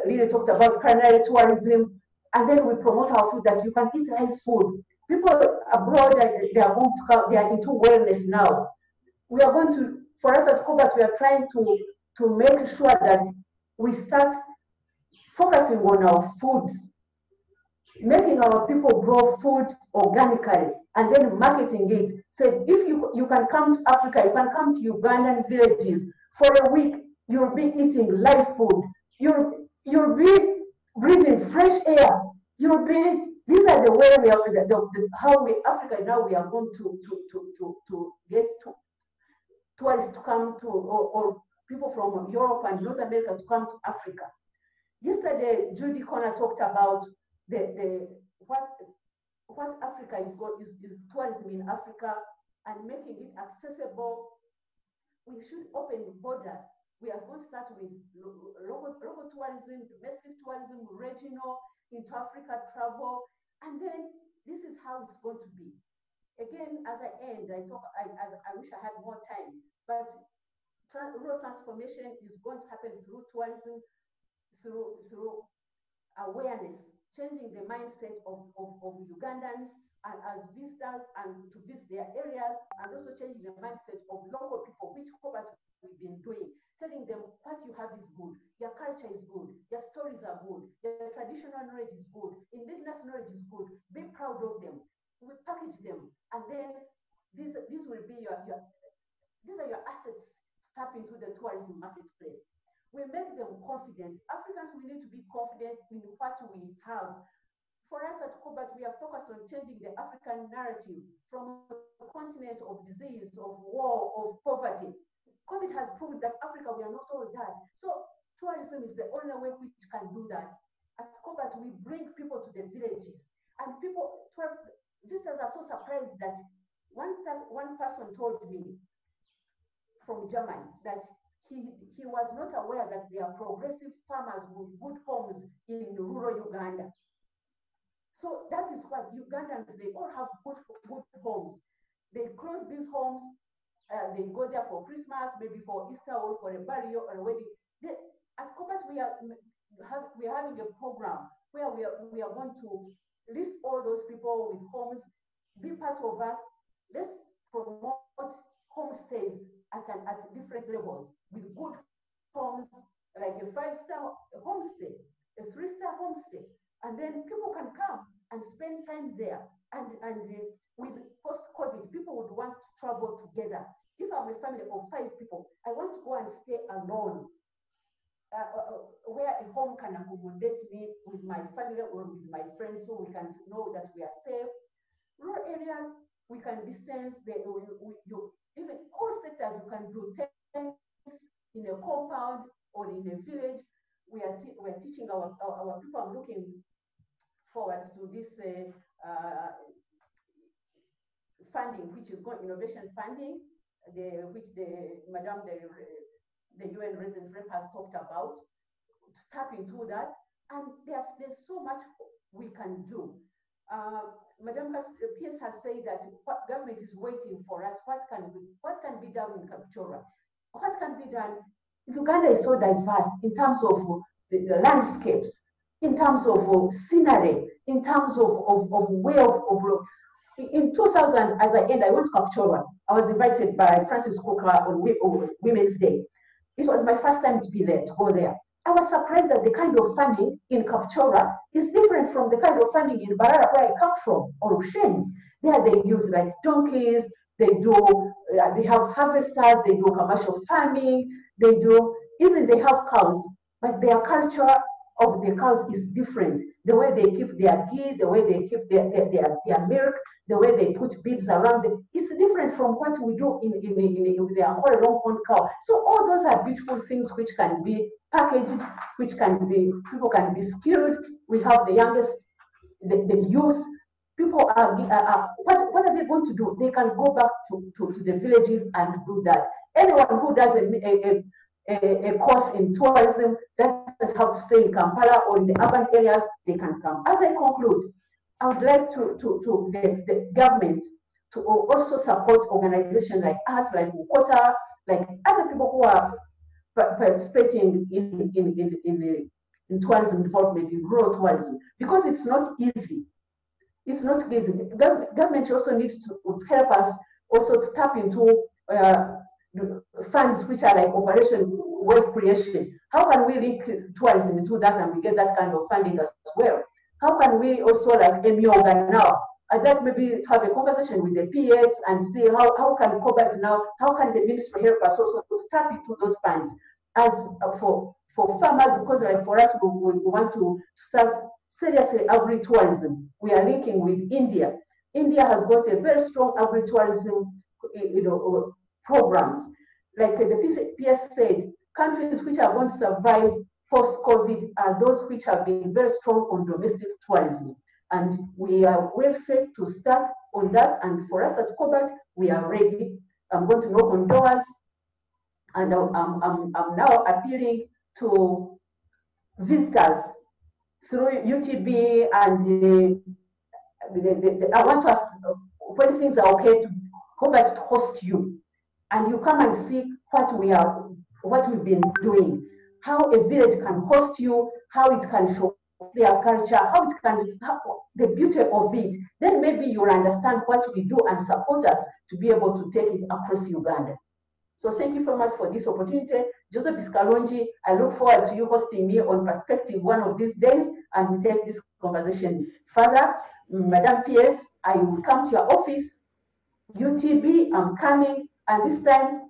Lily talked about culinary tourism, and then we promote our food that you can eat live food. People abroad, they are into wellness now. We are going to, for us at COBAT, we are trying to make sure that we start focusing on our foods, making our people grow food organically, and then marketing it. So if you can come to Africa, you can come to Ugandan villages for a week, you'll be eating live food. You'll be breathing fresh air. These are the way we are, Africa now we are going to get to tourists to come to, or people from Europe and North America to come to Africa. Yesterday, Judy Connor talked about what Africa is tourism in Africa and making it accessible. We should open borders. We are going to start with local tourism, domestic tourism, regional, into Africa, travel, and then this is how it's going to be. Again, as I end, I wish I had more time, but rural transformation is going to happen through tourism, through awareness, changing the mindset of Ugandans and as visitors and to visit their areas, and also changing the mindset of local people, which we've been doing, telling them what you have is good, your culture is good, your stories are good, your traditional knowledge is good, indigenous knowledge is good, be proud of them. We package them, and then these will be these are your assets to tap into the tourism marketplace. We make them confident. Africans, we need to be confident in what we have. For us at COBAT, we are focused on changing the African narrative from a continent of disease, of war, of poverty. COVID has proven that Africa, we are not all that. So tourism is the only way which can do that. At COBAT, we bring people to the villages, and visitors are so surprised that one person told me from Germany that he was not aware that there are progressive farmers with good homes in rural Uganda. So that is what Ugandans, they all have good homes. They close these homes, they go there for Christmas, maybe for Easter or for a burial or a wedding. At COBAT, we are having a program where we are going to list all those people with homes, be part of us. Let's promote homestays at different levels with good homes, like a 5-star homestay, a 3-star homestay, and then people can come and spend time there. And with post-COVID, people would want to travel together. If I'm a family of 5 people, I want to go and stay alone, where a home can accommodate me with my family or with my friends, so we can know that we are safe. Rural areas, we can distance, even all sectors, we can do tents in a compound or in a village. We are teaching our people. I'm looking forward to this funding, which is called innovation funding, which the UN resident rep has talked about, to tap into that. And there's so much we can do. Madam Pierce has said that what government is waiting for us, what can be done in Kapchorwa? What can be done? Uganda is so diverse in terms of the landscapes, in terms of scenery, in terms of way of in 2000, as I went to Kapchorwa. I was invited by Francis Kuka on Women's Day. It was my first time to go there. I was surprised that the kind of farming in Kapchorwa is different from the kind of farming in Barara, where I come from, or Ushenyi. There they use like donkeys, they have harvesters, they do commercial farming, they have cows, but their culture of the cows is different. The way they keep their ghee, the way they keep their milk, the way they put beads around them, it's different from what we do with their long cow. So all those are beautiful things which can be packaged, people can be skilled. We have the youngest, the youth. People what are they going to do? They can go back to the villages and do that. Anyone who does a course in tourism doesn't have to stay in Kampala or in the urban areas, they can come. As I conclude, I would like the government to also support organizations like us, like Ukota, like other people who are participating in tourism development, in rural tourism, because it's not easy. It's not easy. Government also needs to help us also to tap into funds which are like Operation Wealth Creation. How can we link tourism into that and we get that kind of funding as well? How can we also like Emioga now? I'd like maybe to have a conversation with the PS and see how can COBAT now, how can the ministry help us also to tap into those funds as for farmers, because like for us, we want to start seriously agri-tourism. We are linking with India. India has got a very strong agri-tourism programs. Like the PS said, countries which are going to survive post-COVID are those which have been very strong on domestic tourism. And we are well set to start on that. And for us at COBAT, we are ready. I'm going to knock on doors. And I'm now appealing to visitors through UTB and I want us, when things are okay, to go back to host you, and you come and see what we've been doing, how a village can host you, how it can show their culture, the beauty of it. Then maybe you'll understand what we do and support us to be able to take it across Uganda. So thank you very much for this opportunity. Joseph Iskalonji, I look forward to you hosting me on Perspective one of these days, and we take this conversation further. Madam PS, I will come to your office. UTB, I'm coming, and this time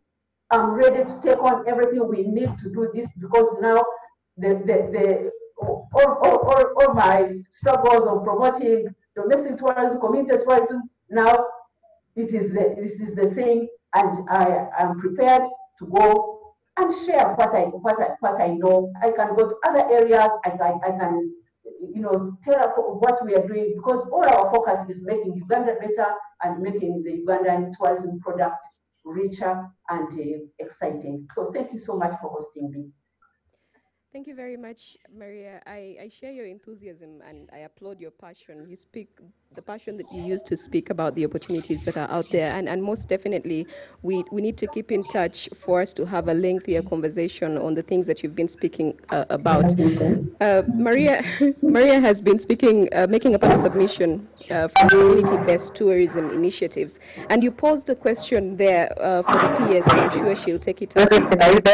I'm ready to take on everything we need to do this, because now all my struggles of promoting domestic tourism, community tourism, now this is the thing, and I am prepared to go and share what I know. I can go to other areas. I can tell what we are doing, because all our focus is making Uganda better and making the Ugandan tourism product richer and exciting. So thank you so much for hosting me. Thank you very much, Maria. I share your enthusiasm and I applaud your passion. You speak the passion that you use to speak about the opportunities that are out there. And most definitely, we need to keep in touch for us to have a lengthier conversation on the things that you've been speaking about. Maria has been speaking, making a part of submission for community-based tourism initiatives. And you posed a question there for the PS, and I'm sure she'll take it up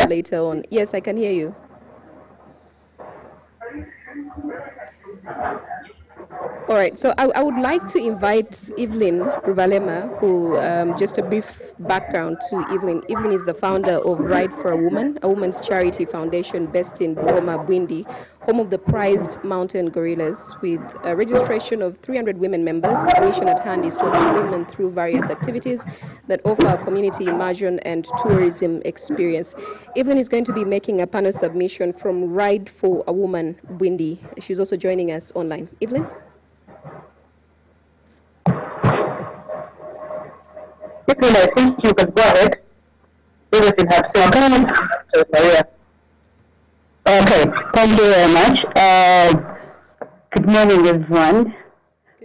later on. Yes, I can hear you. All right, so I would like to invite Evelyn Rubalema, who, just a brief background to Evelyn. Evelyn is the founder of Ride for a Woman, a women's charity foundation based in Boma, Bwindi, home of the prized mountain gorillas, with a registration of 300 women members. The mission at hand is to allow women through various activities that offer a community immersion and tourism experience. Evelyn is going to be making a panel submission from Ride for a Woman, Bwindi. She's also joining us online. Evelyn? I think you can go ahead. Everything has so Maria. Okay, thank you very much. Good morning, everyone.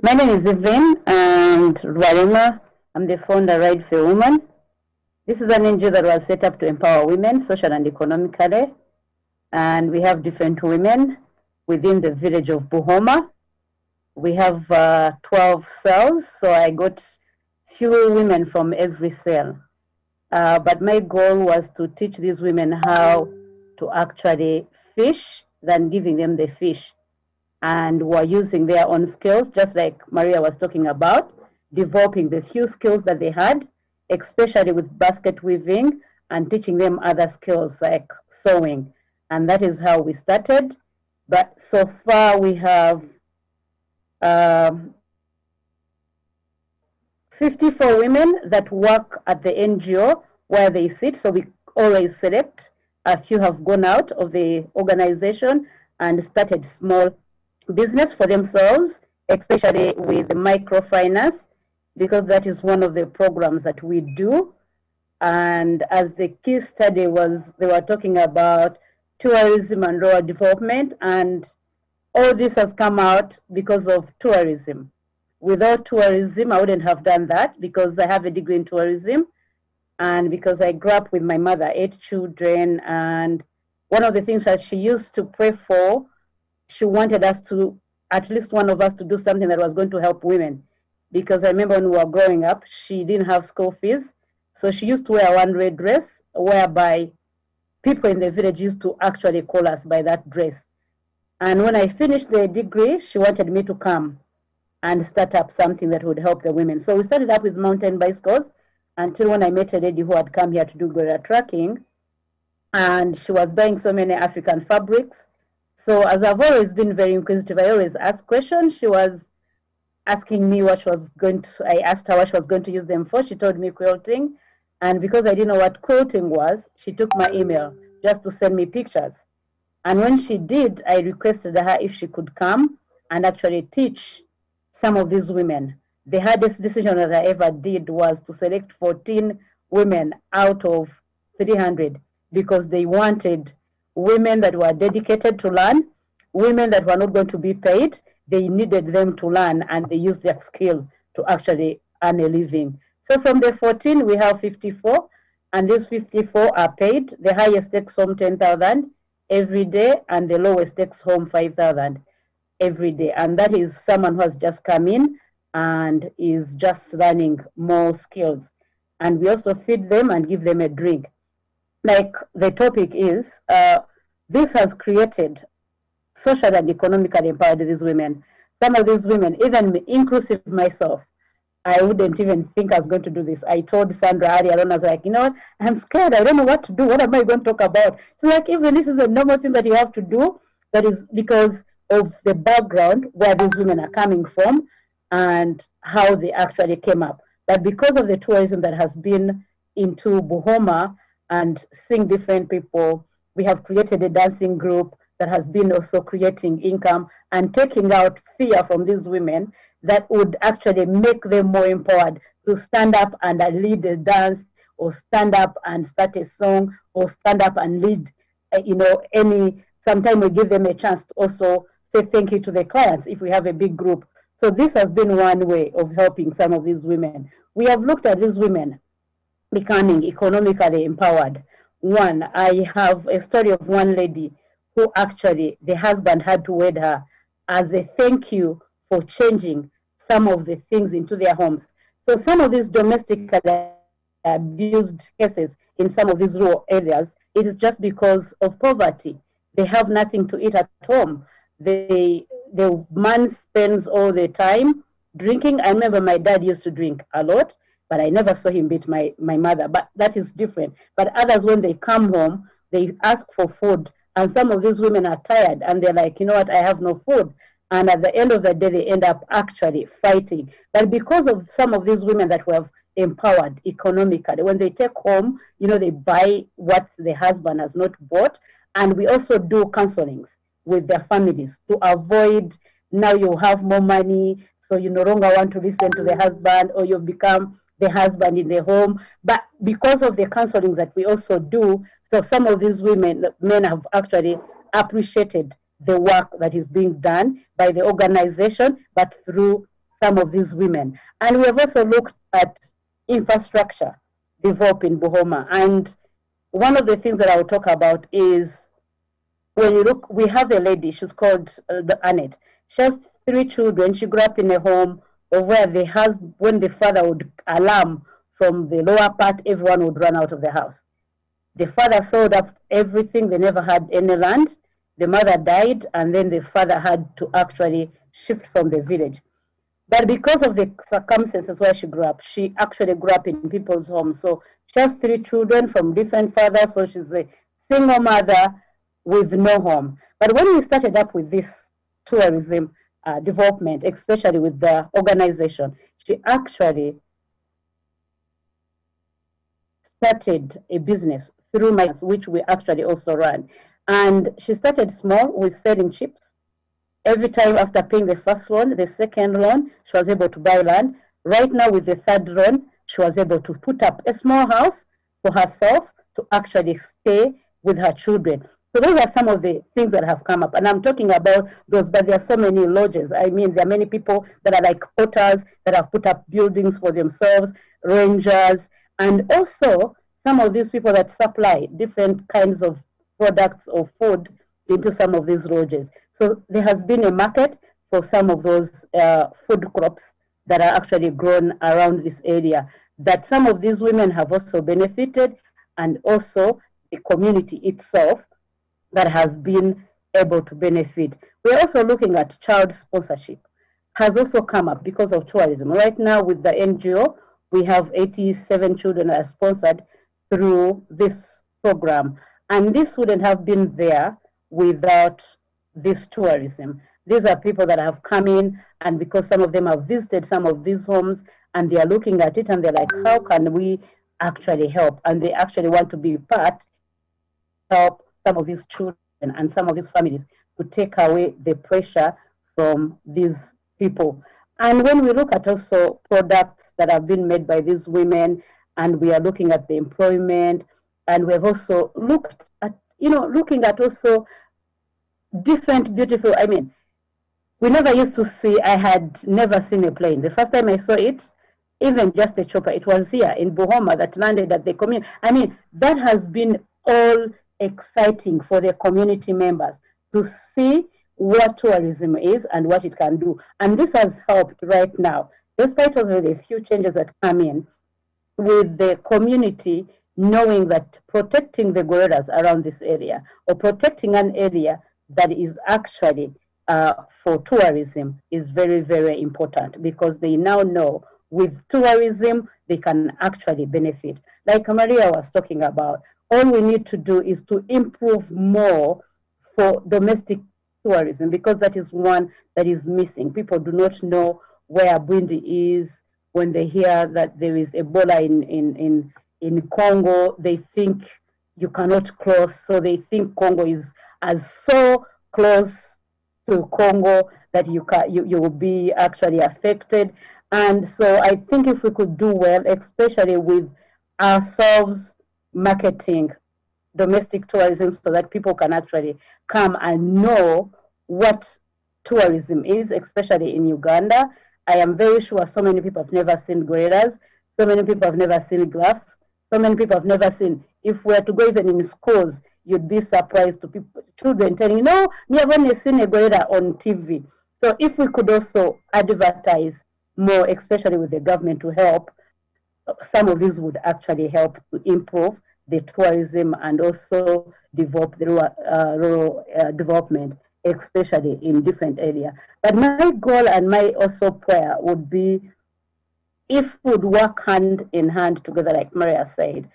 My name is Evelyn and Rubalema. I'm the founder of Ride for a Woman. This is an NGO that was set up to empower women socially and economically. And we have different women within the village of Buhoma. We have 12 cells, so I got few women from every cell. But my goal was to teach these women how to actually fish than giving them the fish. And we're using their own skills, just like Maria was talking about, developing the few skills that they had, especially with basket weaving, and teaching them other skills like sewing. And that is how we started. But so far we have 54 women that work at the NGO where they sit, so we always select. A few have gone out of the organization and started small business for themselves, especially with microfinance, because that is one of the programs that we do. And as the case study was, they were talking about tourism and rural development, and all this has come out because of tourism. Without tourism, I wouldn't have done that, because I have a degree in tourism and because I grew up with my mother, 8 children. And one of the things that she used to pray for, she wanted us to, at least one of us, to do something that was going to help women. Because I remember when we were growing up, she didn't have school fees. So she used to wear one red dress, whereby people in the village used to actually call us by that dress. And when I finished the degree, she wanted me to come and start up something that would help the women. So we started up with mountain bicycles until when I met a lady who had come here to do gorilla tracking, and she was buying so many African fabrics. So as I've always been very inquisitive, I always ask questions. She was asking me what she was going to, I asked her what she was going to use them for. She told me quilting. And because I didn't know what quilting was, she took my email just to send me pictures. And when she did, I requested her if she could come and actually teach some of these women. The hardest decision that I ever did was to select 14 women out of 300, because they wanted women that were dedicated to learn women that were not going to be paid, they needed them to learn, and they used their skill to actually earn a living. So from the 14, we have 54, and these 54 are paid. The highest takes home 10,000 every day, and the lowest takes home 5,000 every day. And that is someone who has just come in and is just learning more skills. And we also feed them and give them a drink. Like the topic is, this has created social and economically empowered these women. Some of these women, even inclusive myself, I wouldn't even think I was going to do this. I told Sandra earlier on, I was like, you know what, I'm scared. I don't know what to do. What am I going to talk about? So like, even this is a normal thing that you have to do, that is because of the background where these women are coming from and how they actually came up. But because of the tourism that has been into Buhoma and seeing different people, we have created a dancing group that has been also creating income and taking out fear from these women that would actually make them more empowered to stand up and lead a dance, or stand up and start a song, or stand up and lead, sometimes we give them a chance to also say thank you to the clients if we have a big group. So this has been one way of helping some of these women. We have looked at these women becoming economically empowered. One, I have a story of one lady who actually, the husband had to wed her as a thank you for changing some of the things into their homes. So some of these domestically abused cases in some of these rural areas, it is just because of poverty. They have nothing to eat at home. The man spends all the time drinking. I remember my dad used to drink a lot, but I never saw him beat my mother. But that is different. But others, when they come home, they ask for food. And some of these women are tired and they're like, you know what, I have no food. And at the end of the day, they end up actually fighting. But because of some of these women that we have empowered economically, when they take home, they buy what the husband has not bought. And we also do counselings with their families to avoid, now you have more money, so you no longer want to listen to the husband, or you've become the husband in the home. But because of the counseling that we also do, so some of these men have actually appreciated the work that is being done by the organization, but through some of these women. And we have also looked at infrastructure developed in Buhoma. And one of the things that I will talk about is, when you look, we have a lady, she's called Annette. She has 3 children. She grew up in a home where when the father would alarm from the lower part, everyone would run out of the house. The father sold up everything. They never had any land. The mother died, and then the father had to actually shift from the village. But because of the circumstances where she grew up, she actually grew up in people's homes. So she has 3 children from different fathers. So she's a single mother with no home. But when we started up with this tourism development, especially with the organization, she actually started a business through which we actually also run. And she started small with selling chips. Every time after paying the first loan, the second loan, she was able to buy land. Right now with the third loan, she was able to put up a small house for herself to actually stay with her children. So those are some of the things that have come up. And I'm talking about those, but there are so many lodges. I mean, there are many people that are like potters that have put up buildings for themselves, rangers, and also some of these people that supply different kinds of products or food into some of these lodges. So there has been a market for some of those food crops that are actually grown around this area, that some of these women have also benefited, and also the community itself that has been able to benefit. We're also looking at child sponsorship, has also come up because of tourism. Right now with the NGO, we have 87 children that are sponsored through this program. And this wouldn't have been there without this tourism. These are people that have come in, and because some of them have visited some of these homes, and they are looking at it and they're like, how can we actually help? And they actually want to be part, help some of these children and some of these families to take away the pressure from these people. And when we look at also products that have been made by these women, and we are looking at the employment, and we have also looked at, looking at also different, beautiful, I mean, we never used to see, I had never seen a plane. The first time I saw it, even just a chopper, it was here in Buhoma that landed at the community. I mean, that has been all exciting for the community members to see what tourism is and what it can do. And this has helped right now, despite of the few changes that come in, with the community knowing that protecting the gorillas around this area or protecting an area that is actually for tourism is very, very important, because they now know with tourism they can actually benefit. Like Maria was talking about, all we need to do is to improve more for domestic tourism, because that is one that is missing. People do not know where Bwindi is. When they hear that there is Ebola in Congo, they think you cannot cross. So they think Congo is as so close to Congo that you will be actually affected. And so I think if we could do well, especially with ourselves marketing domestic tourism, so that people can actually come and know what tourism is, especially in Uganda. I am very sure so many people have never seen gorillas, so many people have never seen graphs, so many people have never seen. If we were to go even in schools, you'd be surprised to people, children telling you, no, me have only seen a gorilla on TV. So if we could also advertise more, especially with the government to help, some of these would actually help to improve the tourism and also develop the rural development, especially in different areas. But my goal and my also prayer would be, if we would work hand in hand together, like Maria said,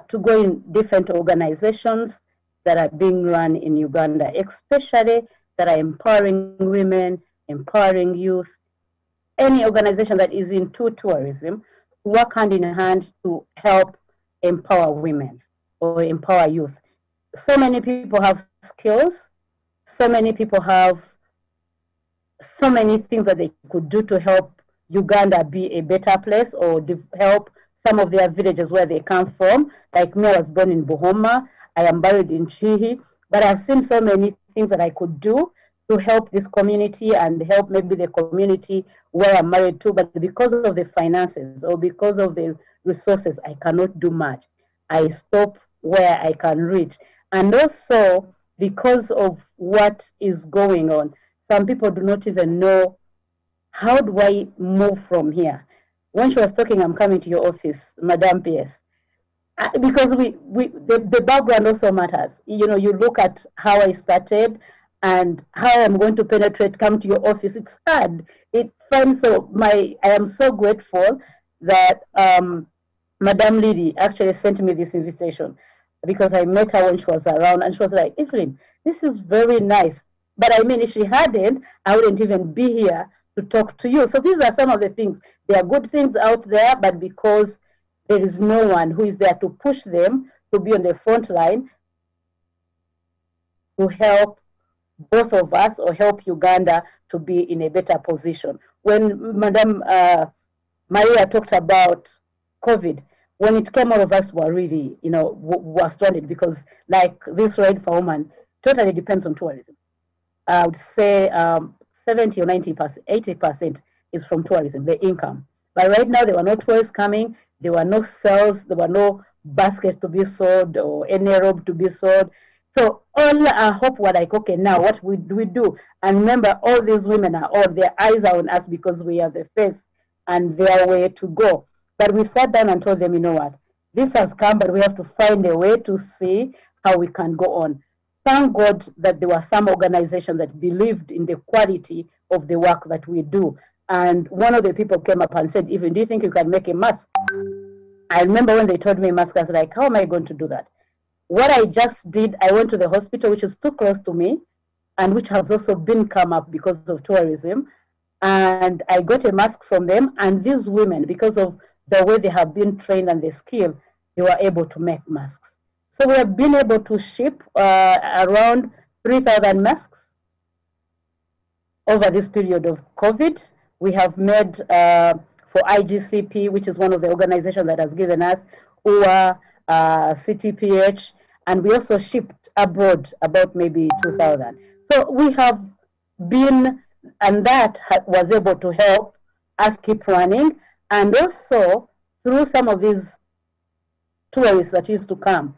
to go in different organizations that are being run in Uganda, especially that are empowering women, empowering youth, any organization that is into tourism, work hand in hand to help empower women or empower youth. So many people have skills, so many people have so many things that they could do to help Uganda be a better place, or help some of their villages where they come from. Like me, I was born in Buhoma, I am buried in Chihi, but I've seen so many things that I could do to help this community and help maybe the community where I'm married to, but because of the finances or because of the resources, I cannot do much. I stop where I can reach. And also, because of what is going on, some people do not even know, how do I move from here? When she was talking, I'm coming to your office, Madam PS, because the background also matters. You know, you look at how I started and how I'm going to penetrate, come to your office. It's hard. It's fun. So I am so grateful that Madam Lydie actually sent me this invitation, because I met her when she was around, and she was like, Evelyn, this is very nice. But I mean, if she hadn't, I wouldn't even be here to talk to you. So these are some of the things. There are good things out there, but because there is no one who is there to push them to be on the front line to help both of us or help Uganda to be in a better position. When Madam Maria talked about COVID, when it came, all of us were really, you know, were stranded, because like this Ride for Women totally depends on tourism. I would say 70 or 90%, 80% is from tourism, the income. But right now, there were no tourists coming, there were no sales, there were no baskets to be sold or any robe to be sold. So all I hope were like, okay, now what we do? And remember, all these women are all, their eyes are on us because we are the face and their way to go. But we sat down and told them, you know what, this has come, but we have to find a way to see how we can go on. Thank God that there were some organizations that believed in the quality of the work that we do. And one of the people came up and said, Even, do you think you can make a mask? I remember when they told me mask, I was like, how am I going to do that? What I just did, I went to the hospital, which is too close to me, and which has also been come up because of tourism. And I got a mask from them. And these women, because of the way they have been trained and the skill, they were able to make masks. So we have been able to ship around 3,000 masks over this period of COVID. We have made for IGCP, which is one of the organizations that has given us, UA, CTPH, and we also shipped abroad about maybe 2,000. So we have been, and that was able to help us keep running. And also through some of these tourists that used to come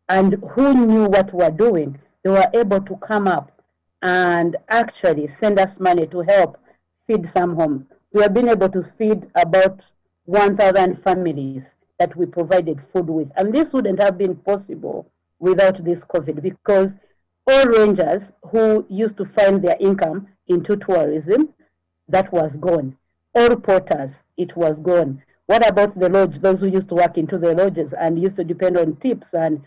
and who knew what we were doing, they were able to come up and actually send us money to help feed some homes. We have been able to feed about 1,000 families that we provided food with. And this wouldn't have been possible without this COVID, because all rangers who used to find their income into tourism, that was gone. All porters, it was gone. What about the lodge, those who used to work into the lodges and used to depend on tips and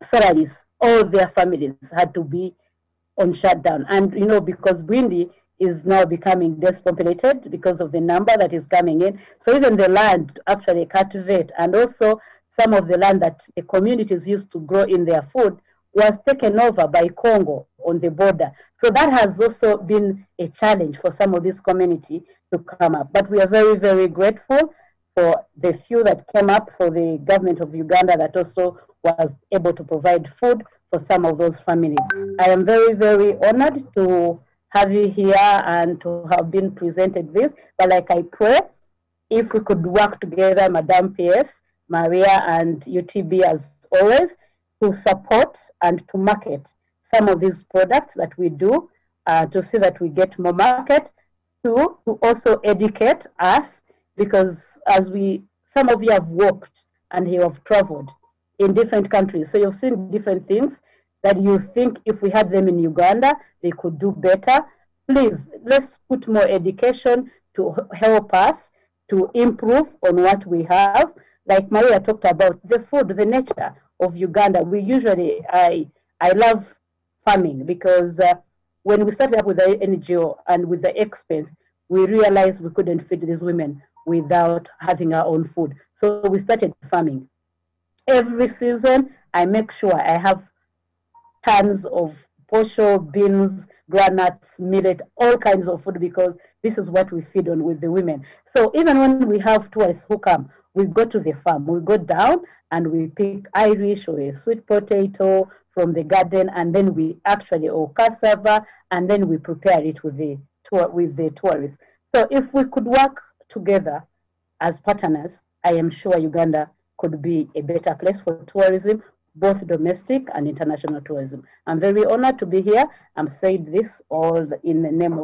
salaries? All their families had to be on shutdown. And, you know, because Bwindi is now becoming depopulated because of the number that is coming in. So even the land to actually cultivate, and also some of the land that the communities used to grow in their food, was taken over by Congo on the border. So that has also been a challenge for some of this community to come up. But we are very, very grateful for the few that came up, for the government of Uganda that also was able to provide food for some of those families. I am very, very honored to have you here and to have been presented this. But like I pray, if we could work together, Madam PS, Maria, and UTB as always, to support and to market some of these products that we do, to see that we get more market, to also educate us, because as some of you have walked and you have traveled in different countries, so you've seen different things that you think if we had them in Uganda, they could do better. Please, let's put more education to help us to improve on what we have. Like Maria talked about, the food, the nature of Uganda. We usually, I love farming, because when we started up with the NGO and with the expense, we realized we couldn't feed these women without having our own food. So we started farming. Every season, I make sure I have tons of posho, beans, granuts, millet, all kinds of food, because this is what we feed on with the women. So even when we have tourists who come, we go to the farm, we go down and we pick Irish or a sweet potato from the garden, and then we actually, or cassava, and then we prepare it with the tourists. So if we could work together as partners, I am sure Uganda could be a better place for tourism, both domestic and international tourism. I'm very honored to be here. I'm saying this all in the name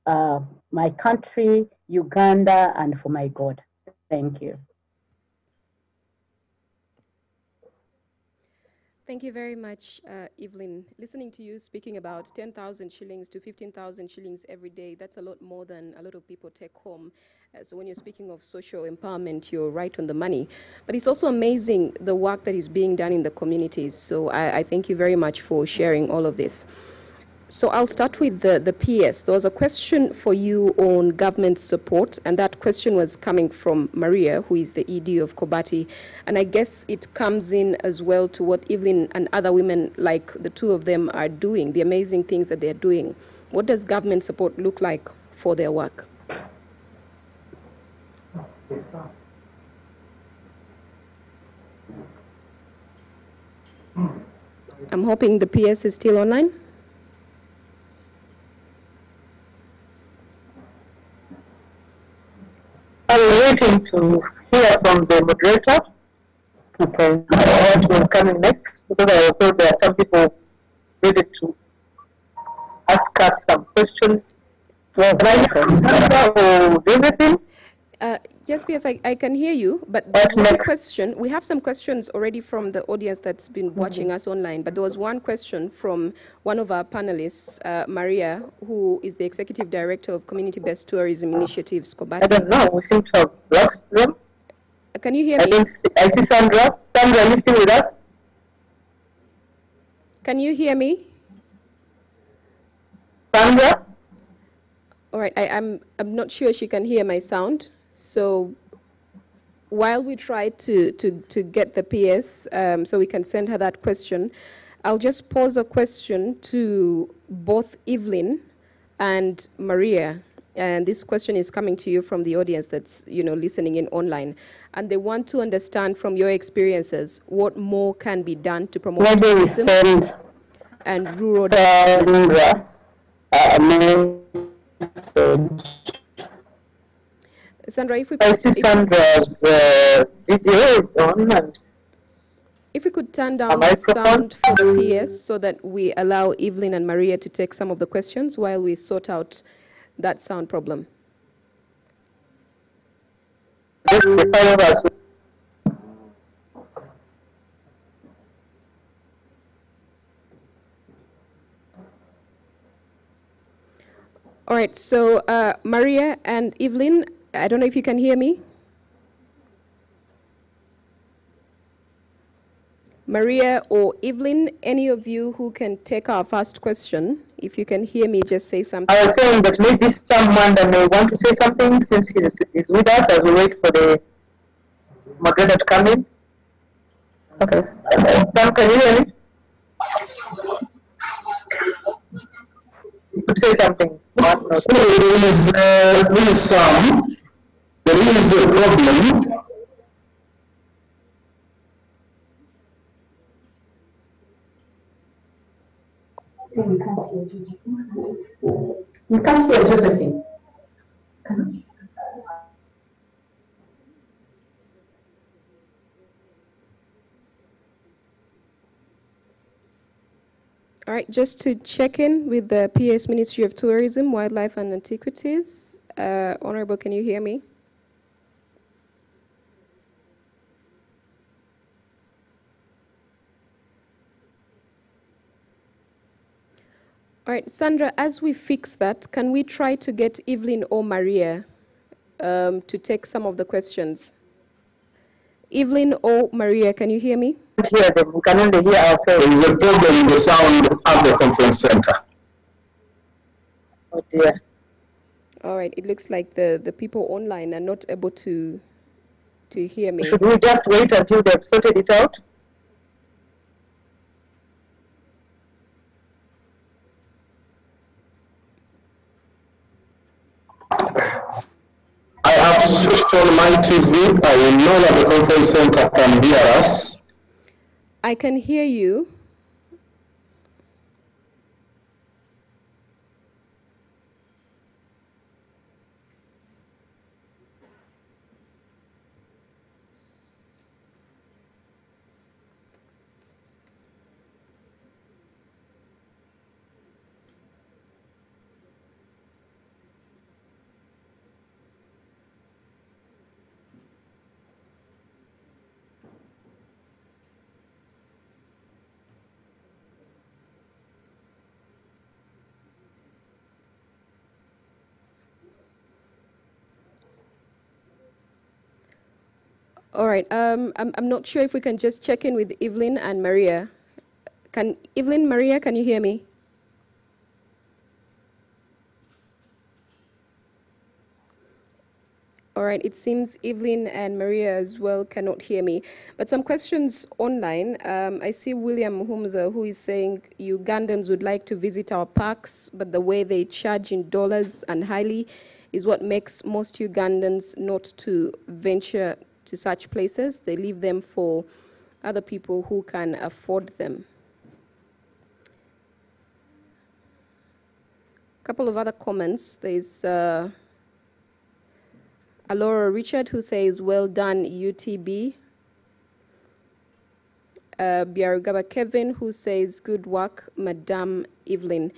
of my country, Uganda, and for my God. Thank you. Thank you very much, Evelyn. Listening to you speaking about 10,000 shillings to 15,000 shillings every day, that's a lot more than a lot of people take home. So when you're speaking of social empowerment, you're right on the money. But it's also amazing the work that is being done in the communities. So I thank you very much for sharing all of this. So I'll start with the PS. There was a question for you on government support, and that question was coming from Maria, who is the ED of Kobati. And I guess it comes in as well to what Evelyn and other women like the two of them are doing, the amazing things that they're doing. What does government support look like for their work? I'm hoping the PS is still online. I'm waiting to hear from the moderator. Okay, what was coming next? Because I was told there are some people ready to ask us some questions. Well, or Josephine? Yes, PS, I can hear you, but there's one question. We have some questions already from the audience that's been watching us online, but there was one question from one of our panelists, Maria, who is the Executive Director of Community-Based Tourism Initiatives, Kobati. I don't know, we seem to have lost them. Can you hear me? I see Sandra. Sandra, are you still with us? Can you hear me? Sandra? All right, I'm not sure she can hear my sound. So while we try to get the PS so we can send her that question, I'll just pose a question to both Evelyn and Maria. And this question is coming to you from the audience that's, listening in online. And they want to understand from your experiences what more can be done to promote tourism. and rural Sandra, Sandra, if we I could, see Sandra's video is on, and if we could turn down the microphone. sound for the PS so that we allow Evelyn and Maria to take some of the questions while we sort out that sound problem. Just the five of us. All right, so Maria and Evelyn, I don't know if you can hear me. Maria or Evelyn, any of you who can take our first question, if you can hear me, just say something. I was saying that maybe someone that may want to say something since he's with us as we wait for the moderator to come in. Okay. Sam, can you hear me? You could say something. There is a problem. We can't hear Josephine. We can't hear Josephine. All right, just to check in with the PS Ministry of Tourism, Wildlife and Antiquities. Honorable, can you hear me? All right, Sandra, as we fix that, can we try to get Evelyn or Maria to take some of the questions? Evelyn or Maria, can you hear me? We can't hear them. We can only hear ourselves. There is a problem in the sound at the conference center. Oh dear. All right, it looks like the people online are not able to hear me. Should we just wait until they've sorted it out? I have switched on my TV. I know that the conference center can hear us. I can hear you. All right, I'm not sure if we can just check in with Evelyn and Maria. Evelyn, Maria, can you hear me? All right, it seems Evelyn and Maria as well cannot hear me. But some questions online. I see William Muhumza, who is saying Ugandans would like to visit our parks, but the way they charge in dollars and highly is what makes most Ugandans not to venture to such places. They leave them for other people who can afford them. A couple of other comments. There's Alora Richard, who says, well done, UTB. Biarugaba Kevin, who says, good work, Madame Evelyn.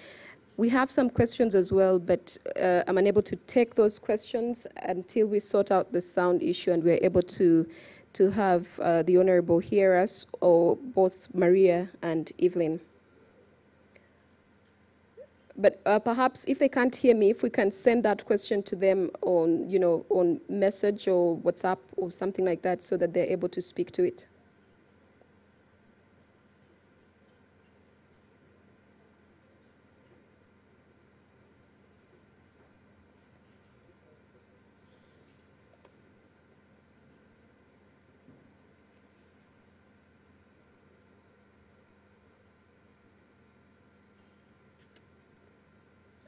We have some questions as well, but I'm unable to take those questions until we sort out the sound issue and we're able to have the Honorable hear us, or both Maria and Evelyn. But perhaps if they can't hear me, if we can send that question to them on, on message or WhatsApp or something like that, so that they're able to speak to it.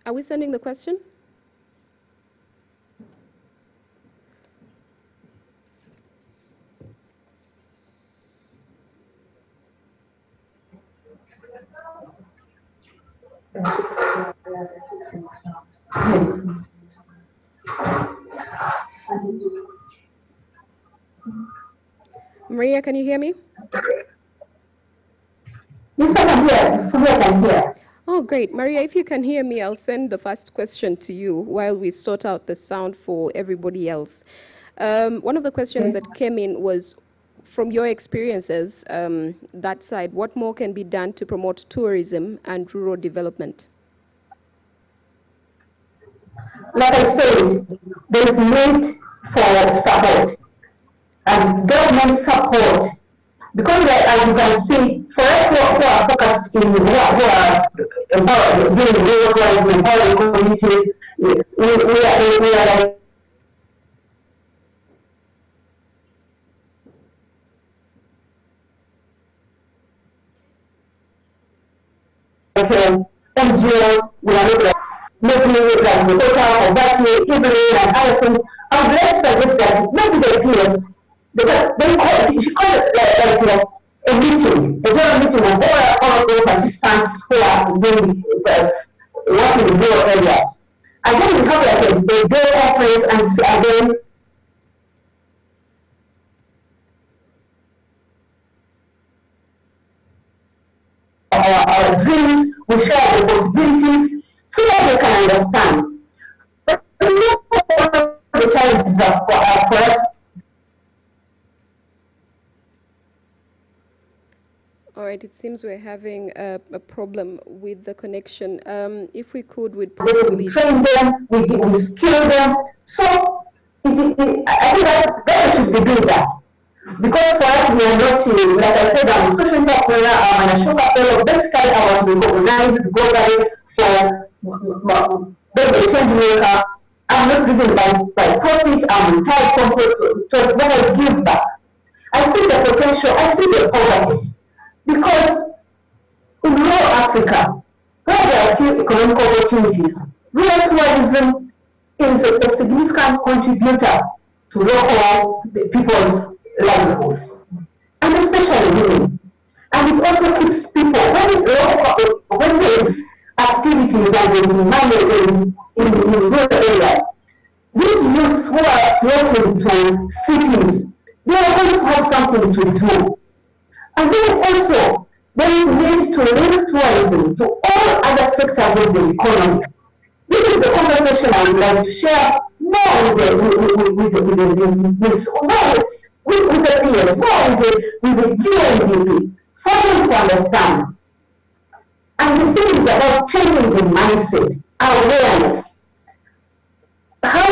Are we sending the question? Maria, can you hear me? Yes, I can hear. Fully I can hear. Oh, great. Maria, if you can hear me, I'll send the first question to you while we sort out the sound for everybody else. One of the questions that came in was, from your experiences, that side, what more can be done to promote tourism and rural development? Like I said, there is need for support and government support, because as you can see, for us who are focused in who are doing rural tourism, empowering communities, we are like NGOs, we are not maybe like the Total or Battery, Evelyn and other things. I would like to suggest that maybe the peers, you should call it like a meeting, a general meeting of all the participants who are doing working in rural areas. And then we have like a day conference and then our dreams, we share the possibilities so that they can understand. But the challenges are for us. All right, it seems we're having a problem with the connection. If we could, we'd possibly train them, we skill them. So I think that should be doing that. Because for us, we are not, like I said, I'm a social entrepreneur, I'm an Ashoka Fellow. Basically, I was recognized globally for being a change maker. I'm not driven by profit, I'm retired from profit, but I give back. I see the potential, I see the poverty. Because in rural Africa, where there are few economic opportunities, rural tourism is a significant contributor to local people's livelihoods, and especially women. And it also keeps people, when there's activities and there's money in rural areas, these youths who are flocking to cities, they are going to have something to do. And then also, there is need to link tourism to all other sectors of the economy. This is the conversation I would like to share more with the peers, more with the UNDP, for them to understand. And the thing is about changing the mindset, awareness. How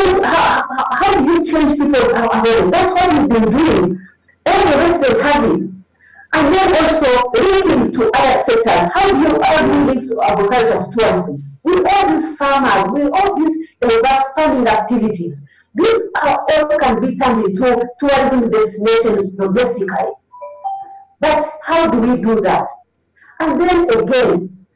do you change people's awareness? That's what we've been doing. All the rest they have it. And then also linking to other sectors. How do you link to agriculture, to tourism? With all these farmers, with all these farming activities, these all can be turned into tourism destinations domestically. But how do we do that? And then again,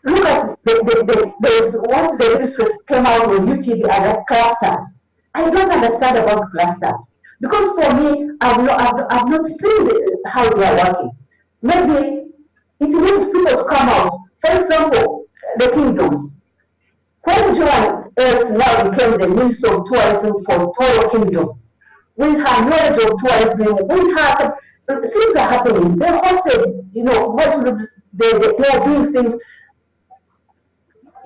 look at there's what the ministry came out on YouTube and clusters. I don't understand about clusters. Because for me, I've not seen how they are working. Maybe it needs people to come out. For example, the kingdoms. When Joan S. now became the Minister of Tourism for Toro Kingdom, with her knowledge of tourism, with her, things are happening. They hosted, they are doing things.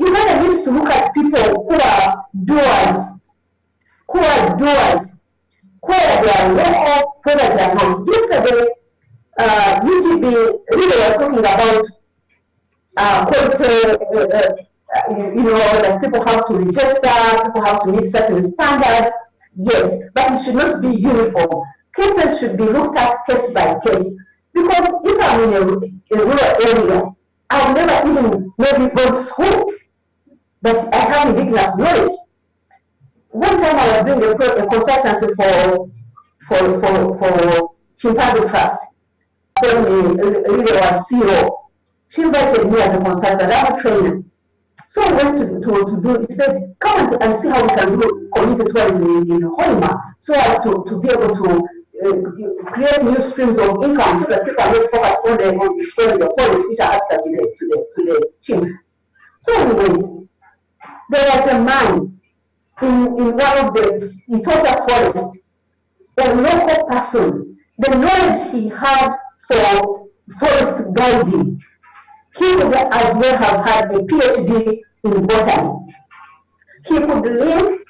Uganda needs to look at people who are doers, whether they are local, whether they are not. Yesterday, UTB really was talking about quality, that people have to register, people have to meet certain standards. Yes, but it should not be uniform. Cases should be looked at case by case. Because if I'm in a rural area, I've never even maybe gone to school, but I have indigenous knowledge. One time I was doing a consultancy for Chimpanzee Trust, when Lydia was CEO. She invited me as a consultant. I'm a trainer. So I went to do, he said, come and see how we can do community tourism in Hoima, so as to be able to create new streams of income so that people are not focused on destroying the forests which are habitat to the chimps. So we went. There was a man in one of the Ethiopia forest, a local person, the knowledge he had for forest guiding, he would as well have had a PhD in botany. He could link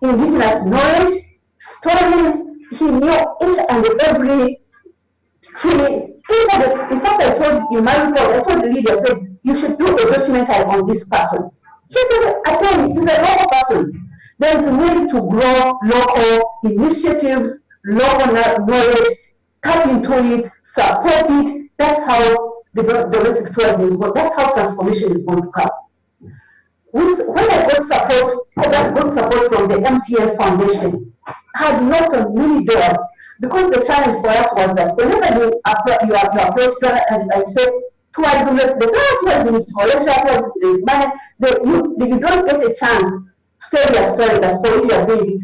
indigenous knowledge, stories, he knew each and every tree. In fact, I told you, my report, I told the leader, I said, you should do a documentary on this person. He said, I tell you, he's a local person. There is a need to grow local initiatives, local knowledge, tap into it, support it. That's how the domestic tourism is going. That's how transformation is going to come. When I got support from the MTN Foundation, I had knocked on many doors, because the challenge for us was that whenever you approach, as I said, tourism, tourism is for leisure, tourism is money, you don't get a chance to tell your story that for you are doing it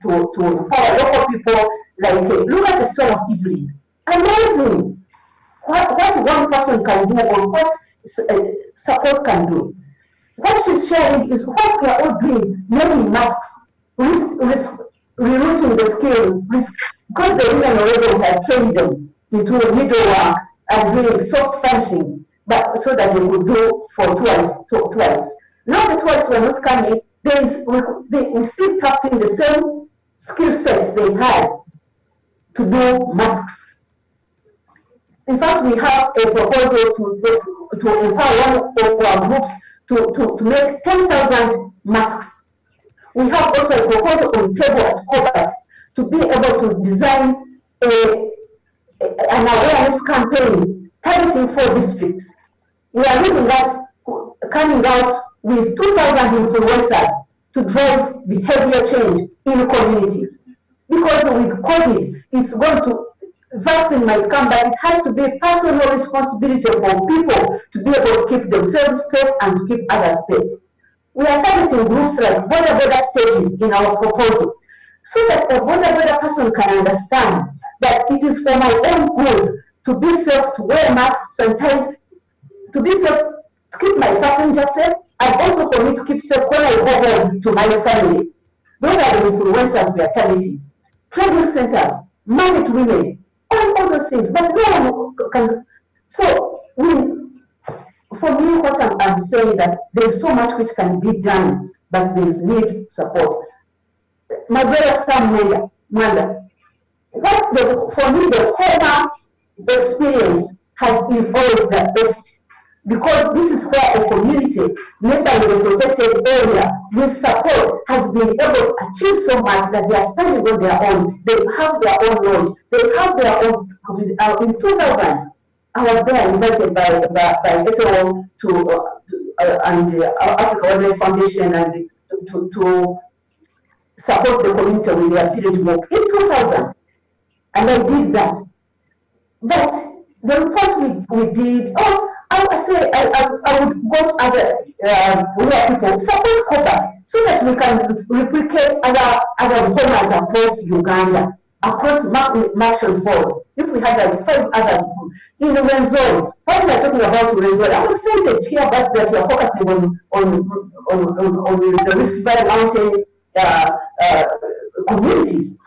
to empower local people. Like, look at the story of Evelyn. Amazing. What one person can do, or what support can do. What she's sharing is what we are all doing, making masks, rerouting the skill, because the women already have trained them into needlework and doing soft finishing, but so that they could do for twice. Now the twice were not coming, we still tapped in the same skill sets they had to do masks. In fact, we have a proposal to empower one of our groups to make 10,000 masks. We have also a proposal on table at Hobart to be able to design an awareness campaign targeting 4 districts. We are looking at coming out with 2,000 influencers to drive behavior change in communities. Because with COVID, it's going to, vaccine might come, but it has to be a personal responsibility for people to be able to keep themselves safe and to keep others safe. We are targeting groups like border stages in our proposal, so that a border person can understand that it is for my own good to be safe, to wear masks, sanitize, to be safe, to keep my passenger safe, and also for me to keep safe when I go home to my family. Those are the influencers we are targeting. Training centers, married women, all those things, but no one can. So, for me, what I'm saying that there is so much which can be done, but there is need support. My brother Sam Manda, for me, the Homa experience is always the best, because this is where a community, member in a protected area, with support, has been able to achieve so much that they are standing on their own. They have their own knowledge. They have their own community. In 2000, I was there invited by FAO and Africa Wildlife Foundation and to support the community with their village work in 2000, and I did that. But the report we did, I would go to other rural people, support COBAT, so that we can replicate other homes across Uganda, across Marshall Falls. If we had like 5 others in Rwenzori, when we are talking about Rwenzori, I'm excited to hear about that you are focusing on the Rift Valley Mountain communities.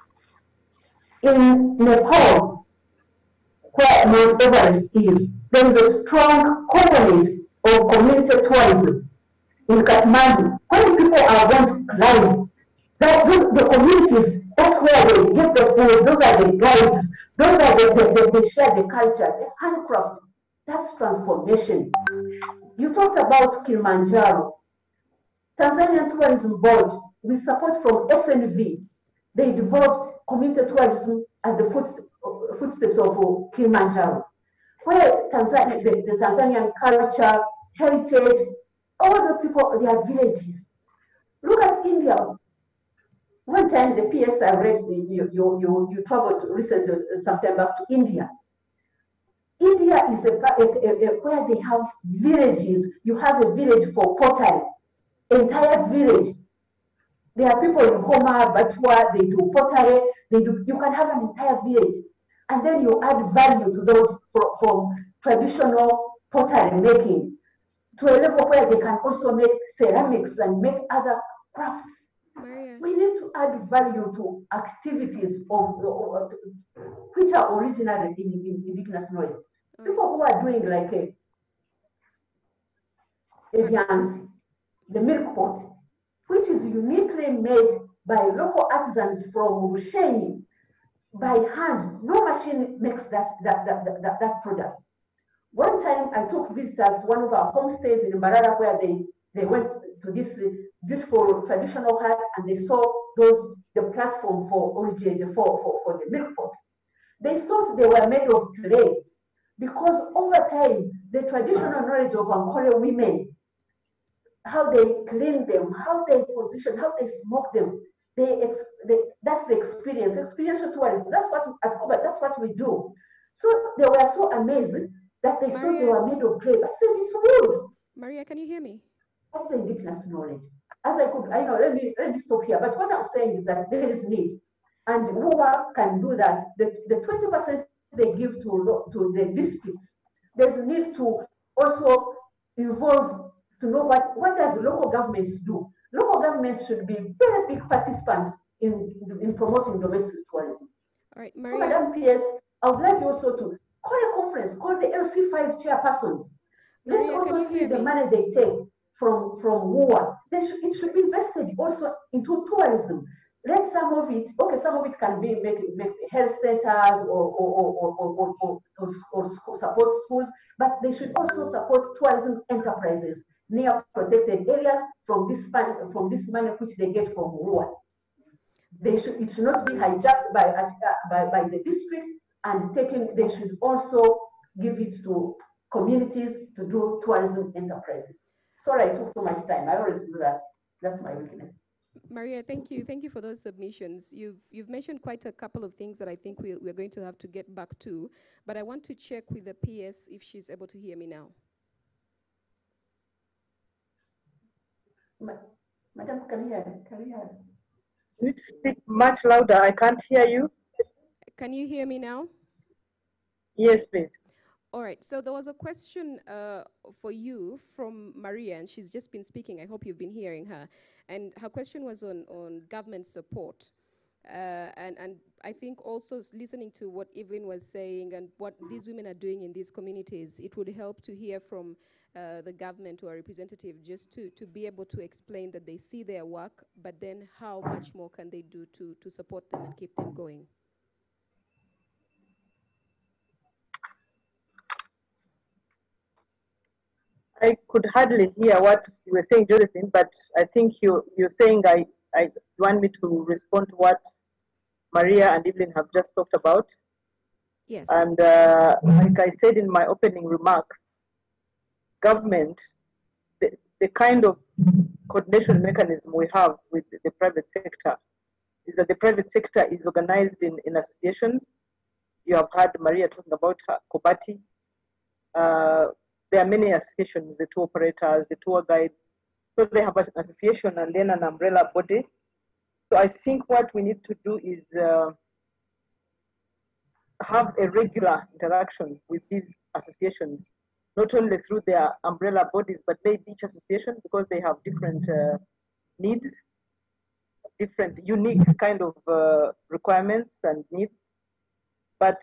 In Nepal, where Mount Everest is, there is a strong component of community tourism. In Kathmandu, when people are going to climb, the communities, that's where they get the food, those are the guides, those are they share the culture, the handcraft. That's transformation. You talked about Kilimanjaro. Tanzanian Tourism Board, with support from SNV, they developed community tourism at the footsteps of Kilimanjaro, where the Tanzanian culture, heritage, all the people, their villages. Look at India. One time the PS I read, you traveled recently, sometime back to India. India is where they have villages. You have a village for pottery, entire village. There are people in Homa, Batua, they do pottery, you can have an entire village. And then you add value to those from traditional pottery making. to a level where they can also make ceramics and make other crafts. Maria. We need to add value to activities which are original in indigenous knowledge. People who are doing like a Bianzi, the milk pot, which is uniquely made by local artisans from Rushenyi by hand. No machine makes that product. One time I took visitors to one of our homestays in Mbarara where they went to this beautiful traditional hut and they saw the platform for origin for the milk pots. They thought they were made of clay because over time the traditional knowledge of Ankole women, how they clean them, how they position, how they smoke them, that's the experiential tourism. That's what at Koba, that's what we do. So they were so amazed that they thought they were made of clay. I said, it's wood. Maria, can you hear me? That's the indigenous knowledge. As I know, let me stop here. But what I'm saying is that there is need. And WUA can do that. The 20% they give to the districts, there's a need to also involve to know what does local governments do. Local governments should be very big participants in promoting domestic tourism. All right, Maria. So, Madam PS, I would like you also to call a conference, call the LC5 chairpersons. Let's also see the money they take from WUA. It should be invested also into tourism. Let some of it, some of it can be make health centers or support schools, but they should also support tourism enterprises near protected areas from this money which they get from WUA. It should not be hijacked by the district and taken. They should also give it to communities to do tourism enterprises. Sorry, I took too much time. I always do that. That's my weakness. Maria, thank you. Thank you for those submissions. You've mentioned quite a couple of things that I think we're going to have to get back to, but I want to check with the PS if she's able to hear me now. Madam, can you hear us? You need to speak much louder. I can't hear you. Can you hear me now? Yes, please. All right, so there was a question for you from Maria, and she's just been speaking. I hope you've been hearing her. And her question was on government support. And I think also listening to what Evelyn was saying and what these women are doing in these communities, it would help to hear from the government or a representative just to be able to explain that they see their work, but then how much more can they do to support them and keep them going? I could hardly hear what you were saying, Josephine, but I think you're saying I want me to respond to what Maria and Evelyn have just talked about. Yes. And like I said in my opening remarks, government, the kind of coordination mechanism we have with the private sector is that the private sector is organized in associations. You have heard Maria talking about Kobati. There are many associations, the tour operators, the tour guides. So they have an association and then an umbrella body. So I think what we need to do is have a regular interaction with these associations, not only through their umbrella bodies, but maybe each association, because they have different needs, different unique kind of requirements and needs. But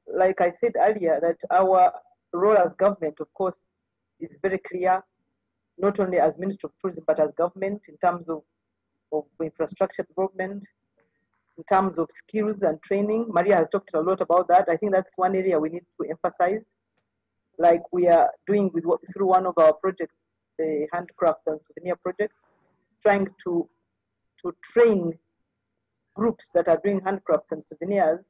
like I said earlier, that our role as government, of course, is very clear, not only as Ministry of Tourism, but as government in terms of infrastructure development, in terms of skills and training. Maria has talked a lot about that. I think that's one area we need to emphasize, like we are doing through one of our projects, the handcrafts and souvenir project, trying to train groups that are doing handcrafts and souvenirs,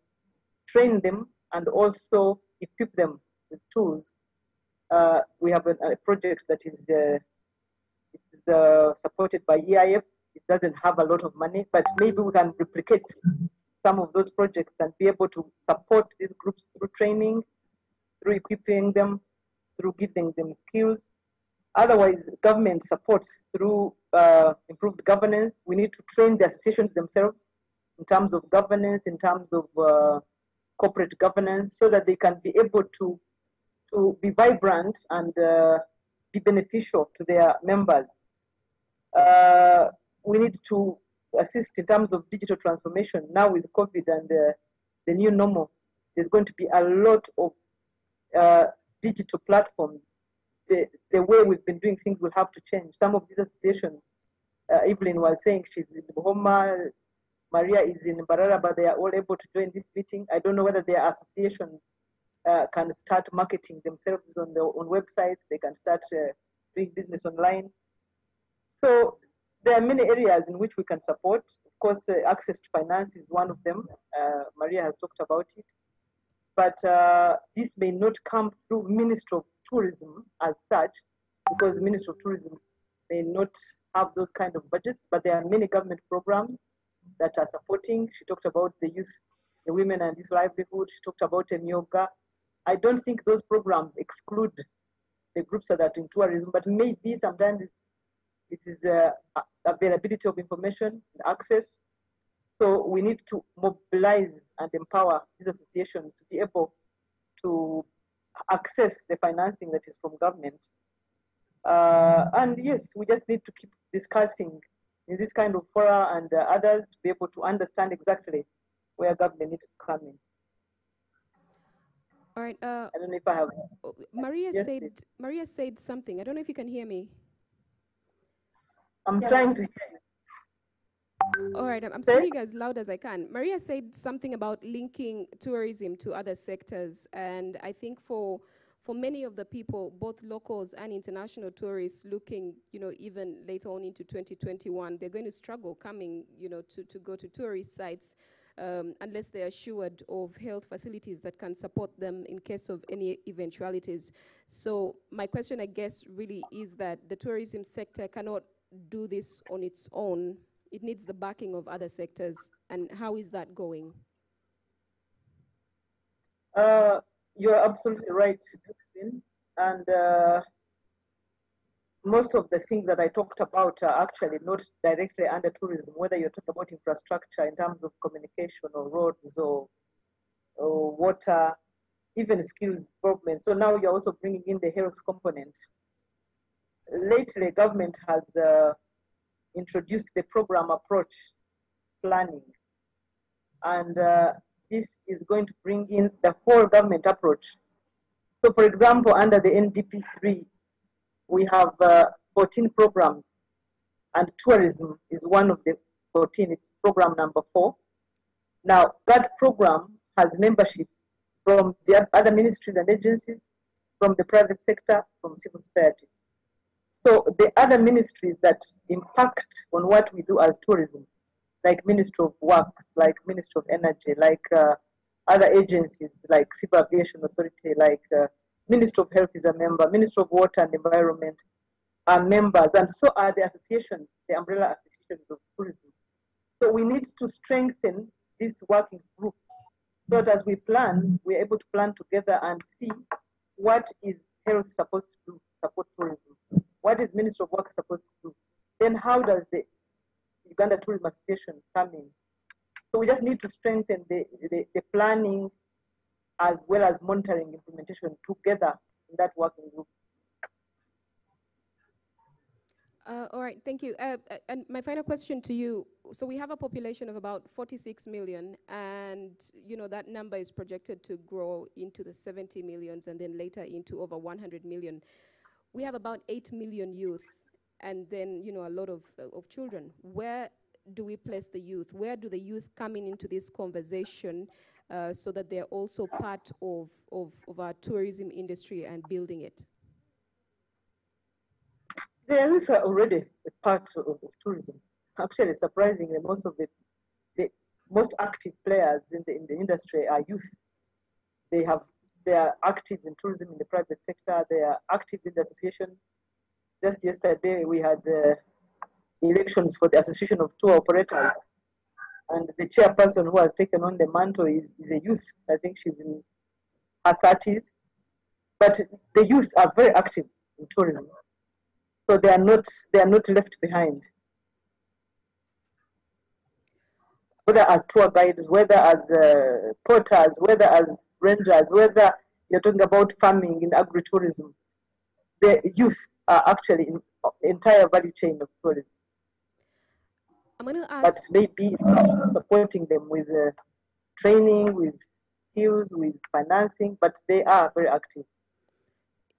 train them and also equip them with tools. We have a project that is supported by EIF. It doesn't have a lot of money, but maybe we can replicate some of those projects and be able to support these groups through training, through equipping them, through giving them skills. Otherwise, government supports through improved governance. We need to train the associations themselves in terms of governance, in terms of corporate governance, so that they can be able to be vibrant and be beneficial to their members. We need to assist in terms of digital transformation. Now with COVID and the new normal, there's going to be a lot of digital platforms. The way we've been doing things will have to change. Some of these associations, Evelyn was saying she's in Bohoma, Maria is in Mbarara, but they are all able to join this meeting. I don't know whether their associations can start marketing themselves on their own websites. They can start doing business online. So there are many areas in which we can support. Of course, access to finance is one of them. Maria has talked about it. But this may not come through Ministry of Tourism as such, because the Ministry of Tourism may not have those kind of budgets, but there are many government programs that are supporting. She talked about the youth, the women and youth livelihood. She talked about Emyoga. I don't think those programs exclude the groups that are in tourism, but maybe sometimes it is availability of information, access. So we need to mobilize and empower these associations to be able to access the financing that is from government. And yes, we just need to keep discussing in this kind of fora and others to be able to understand exactly where government needs to come in. All right. I don't know if I have. Maria said something. I don't know if you can hear me. I'm trying to hear you. All right, I'm speaking as loud as I can. Maria said something about linking tourism to other sectors, and I think for many of the people, both locals and international tourists looking, even later on into 2021, they're going to struggle coming, to go to tourist sites unless they're assured of health facilities that can support them in case of any eventualities. So my question, I guess, really is that the tourism sector cannot do this on its own. It needs the backing of other sectors. And how is that going? You're absolutely right, and most of the things that I talked about are actually not directly under tourism, whether you're talking about infrastructure in terms of communication or roads or water, even skills development. So now you're also bringing in the health component. Lately, government has introduced the program approach planning, and this is going to bring in the whole government approach. So for example, under the NDP3, we have 14 programs, and tourism is one of the 14. It's program number 4. Now, that program has membership from the other ministries and agencies, from the private sector, from civil society. So the other ministries that impact on what we do as tourism, like Ministry of Works, like Ministry of Energy, like other agencies, like Civil Aviation Authority, like Ministry of Health is a member, Ministry of Water and Environment are members, and so are the associations, the umbrella associations of tourism. So we need to strengthen this working group so that as we plan, we're able to plan together and see what is health supposed to do, support tourism. What is Ministry of Work supposed to do? Then how does the Uganda Tourism Association come in? So we just need to strengthen the planning as well as monitoring implementation together in that working group. All right, thank you. And my final question to you, so we have a population of about 46 million, and that number is projected to grow into the 70 millions and then later into over 100 million. We have about 8 million youth, and then a lot of children. Where do we place the youth? Where do the youth come into this conversation so that they're also part of our tourism industry and building it? The youth are already a part of tourism. Actually, surprisingly, most of the most active players in the industry are youth. They are active in tourism in the private sector. They are active in the associations. Just yesterday, we had elections for the Association of Tour Operators. And the chairperson who has taken on the mantle is a youth. I think she's in her 30s. But the youth are very active in tourism. So they are not left behind. Whether as tour guides, whether as porters, whether as rangers, whether you're talking about farming in agritourism, the youth are actually in the entire value chain of tourism. I'm going to But ask. maybe supporting them with training, with skills, with financing, but they are very active.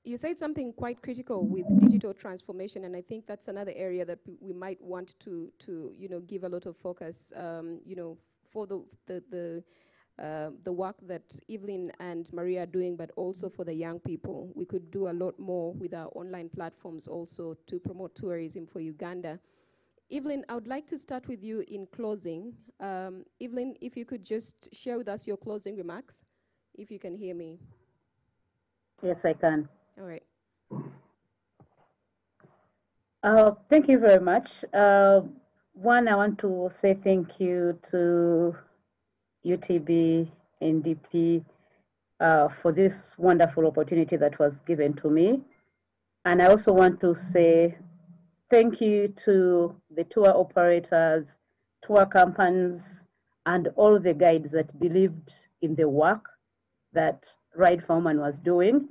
You said something quite critical with digital transformation, and I think that's another area that we might want to give a lot of focus, for the work that Evelyn and Maria are doing, but also for the young people. We could do a lot more with our online platforms also to promote tourism for Uganda. Evelyn, I would like to start with you in closing. Evelyn, if you could just share with us your closing remarks, if you can hear me. Yes, I can. All right. Thank you very much. One, I want to say thank you to UTB, NDP, for this wonderful opportunity that was given to me. And I also want to say thank you to the tour operators, tour companies, and all the guides that believed in the work that Ride for Women was doing.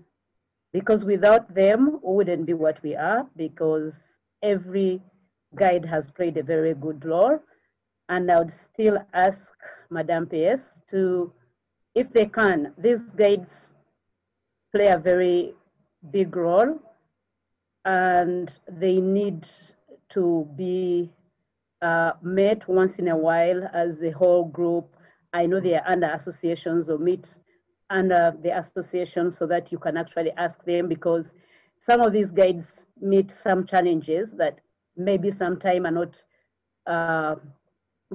Because without them, we wouldn't be what we are, because every guide has played a very good role. And I would still ask Madam PS to, if they can, these guides play a very big role, and they need to be met once in a while as the whole group. I know they are under associations or meet under the association so that you can actually ask them, because some of these guides meet some challenges that maybe sometime are not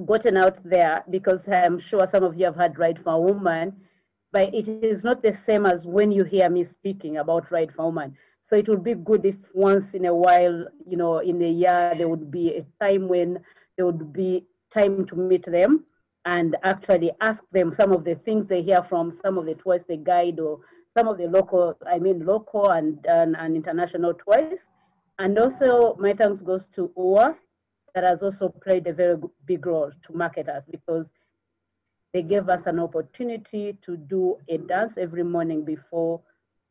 gotten out there, because I'm sure some of you have had Ride for Women, but it is not the same as when you hear me speaking about Ride for Women. So it would be good if once in a while, in a year, there would be a time when there would be time to meet them and actually ask them some of the things they hear from some of the tours they guide, or some of the local and international tours. And also my thanks goes to UWA, that has also played a very big role to market us, because they gave us an opportunity to do a dance every morning before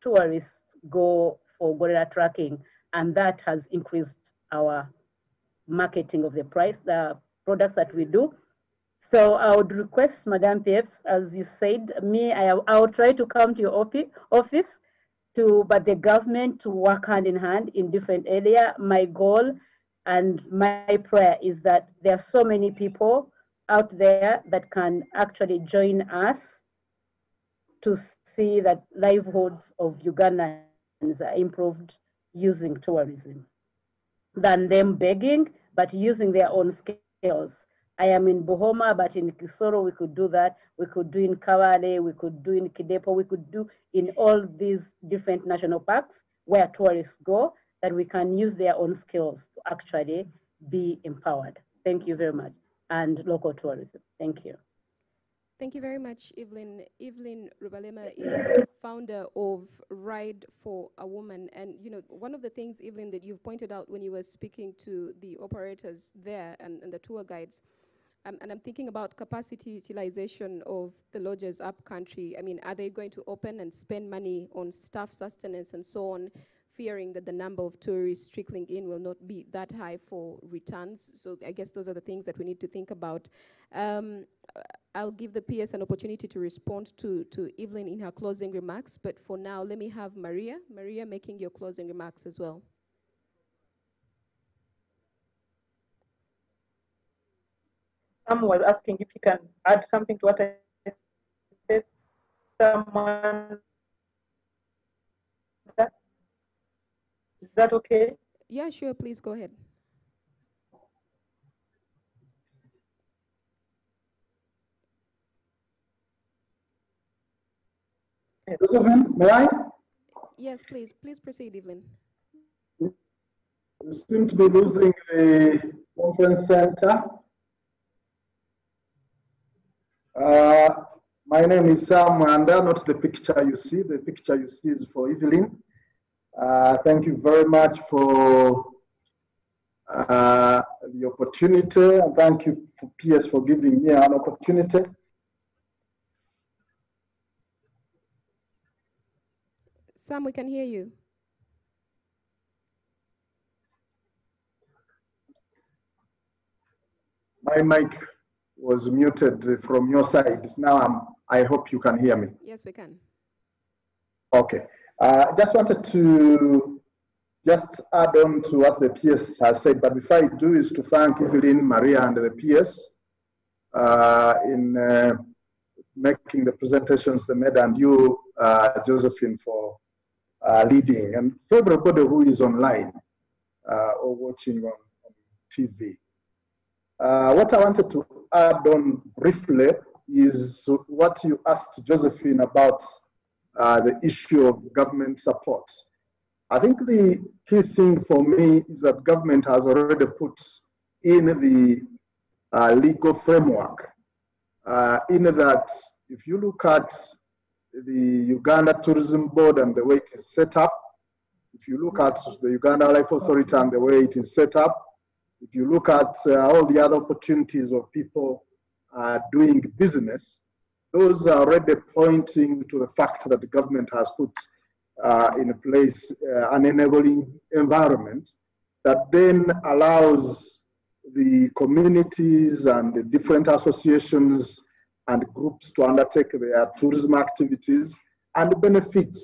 tourists go for gorilla tracking. And that has increased our marketing of the the products that we do. So I would request, Madam Peps, as you said, I will try to come to your office, but the government to work hand in hand in different areas. My goal and my prayer is that there are so many people out there that can actually join us to see that livelihoods of Ugandans are improved using tourism, than them begging, but using their own skills. I am in Buhoma, but in Kisoro we could do that. We could do in Kawale, we could do in Kidepo, we could do in all these different national parks where tourists go, that we can use their own skills to actually be empowered. Thank you very much. And local tourism. Thank you. Thank you very much, Evelyn. Evelyn Rubalema is the founder of Ride for a Woman. And one of the things, Evelyn, that you've pointed out when you were speaking to the operators there and the tour guides, and I'm thinking about capacity utilization of the lodges up country. I mean, are they going to open and spend money on staff sustenance and so on, fearing that the number of tourists trickling in will not be that high for returns? So I guess those are the things that we need to think about. I'll give the PS an opportunity to respond to Evelyn in her closing remarks, but for now, let me have Maria making your closing remarks as well. Someone was asking if you can add something to what I said. Someone, is that okay? Yeah, sure, please go ahead. Yes. May I? Yes, please proceed, Evelyn. We seem to be losing the conference center. My name is Sam Manda, not the picture you see. The picture you see is for Evelyn. Thank you very much for the opportunity, and thank you for PS for giving me an opportunity. Sam, we can hear you. my mic was muted from your side. Now I hope you can hear me. Yes, we can. Okay. Just wanted to just add on to what the PS has said, but before I do is to thank Evelyn, Maria, and the PS in making the presentations they made, and you, Josephine, for leading, and for everybody who is online or watching on TV. What I wanted to add on briefly is what you asked Josephine about the issue of government support. I think the key thing for me is that government has already put in the legal framework in that if you look at the Uganda Tourism Board and the way it is set up, if you look at the Uganda Life Authority and the way it is set up, if you look at all the other opportunities of people doing business, those are already pointing to the fact that the government has put in place an enabling environment that then allows the communities and the different associations and groups to undertake their tourism activities and benefit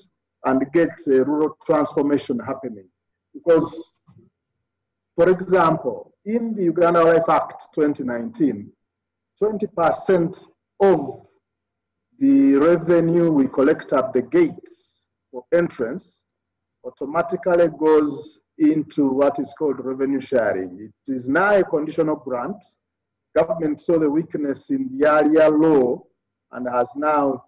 and get a rural transformation happening. Because, for example, in the Uganda Life Act 2019, 20% of the revenue we collect at the gates for entrance automatically goes into what is called revenue sharing. It is now a conditional grant. Government saw the weakness in the earlier law and has now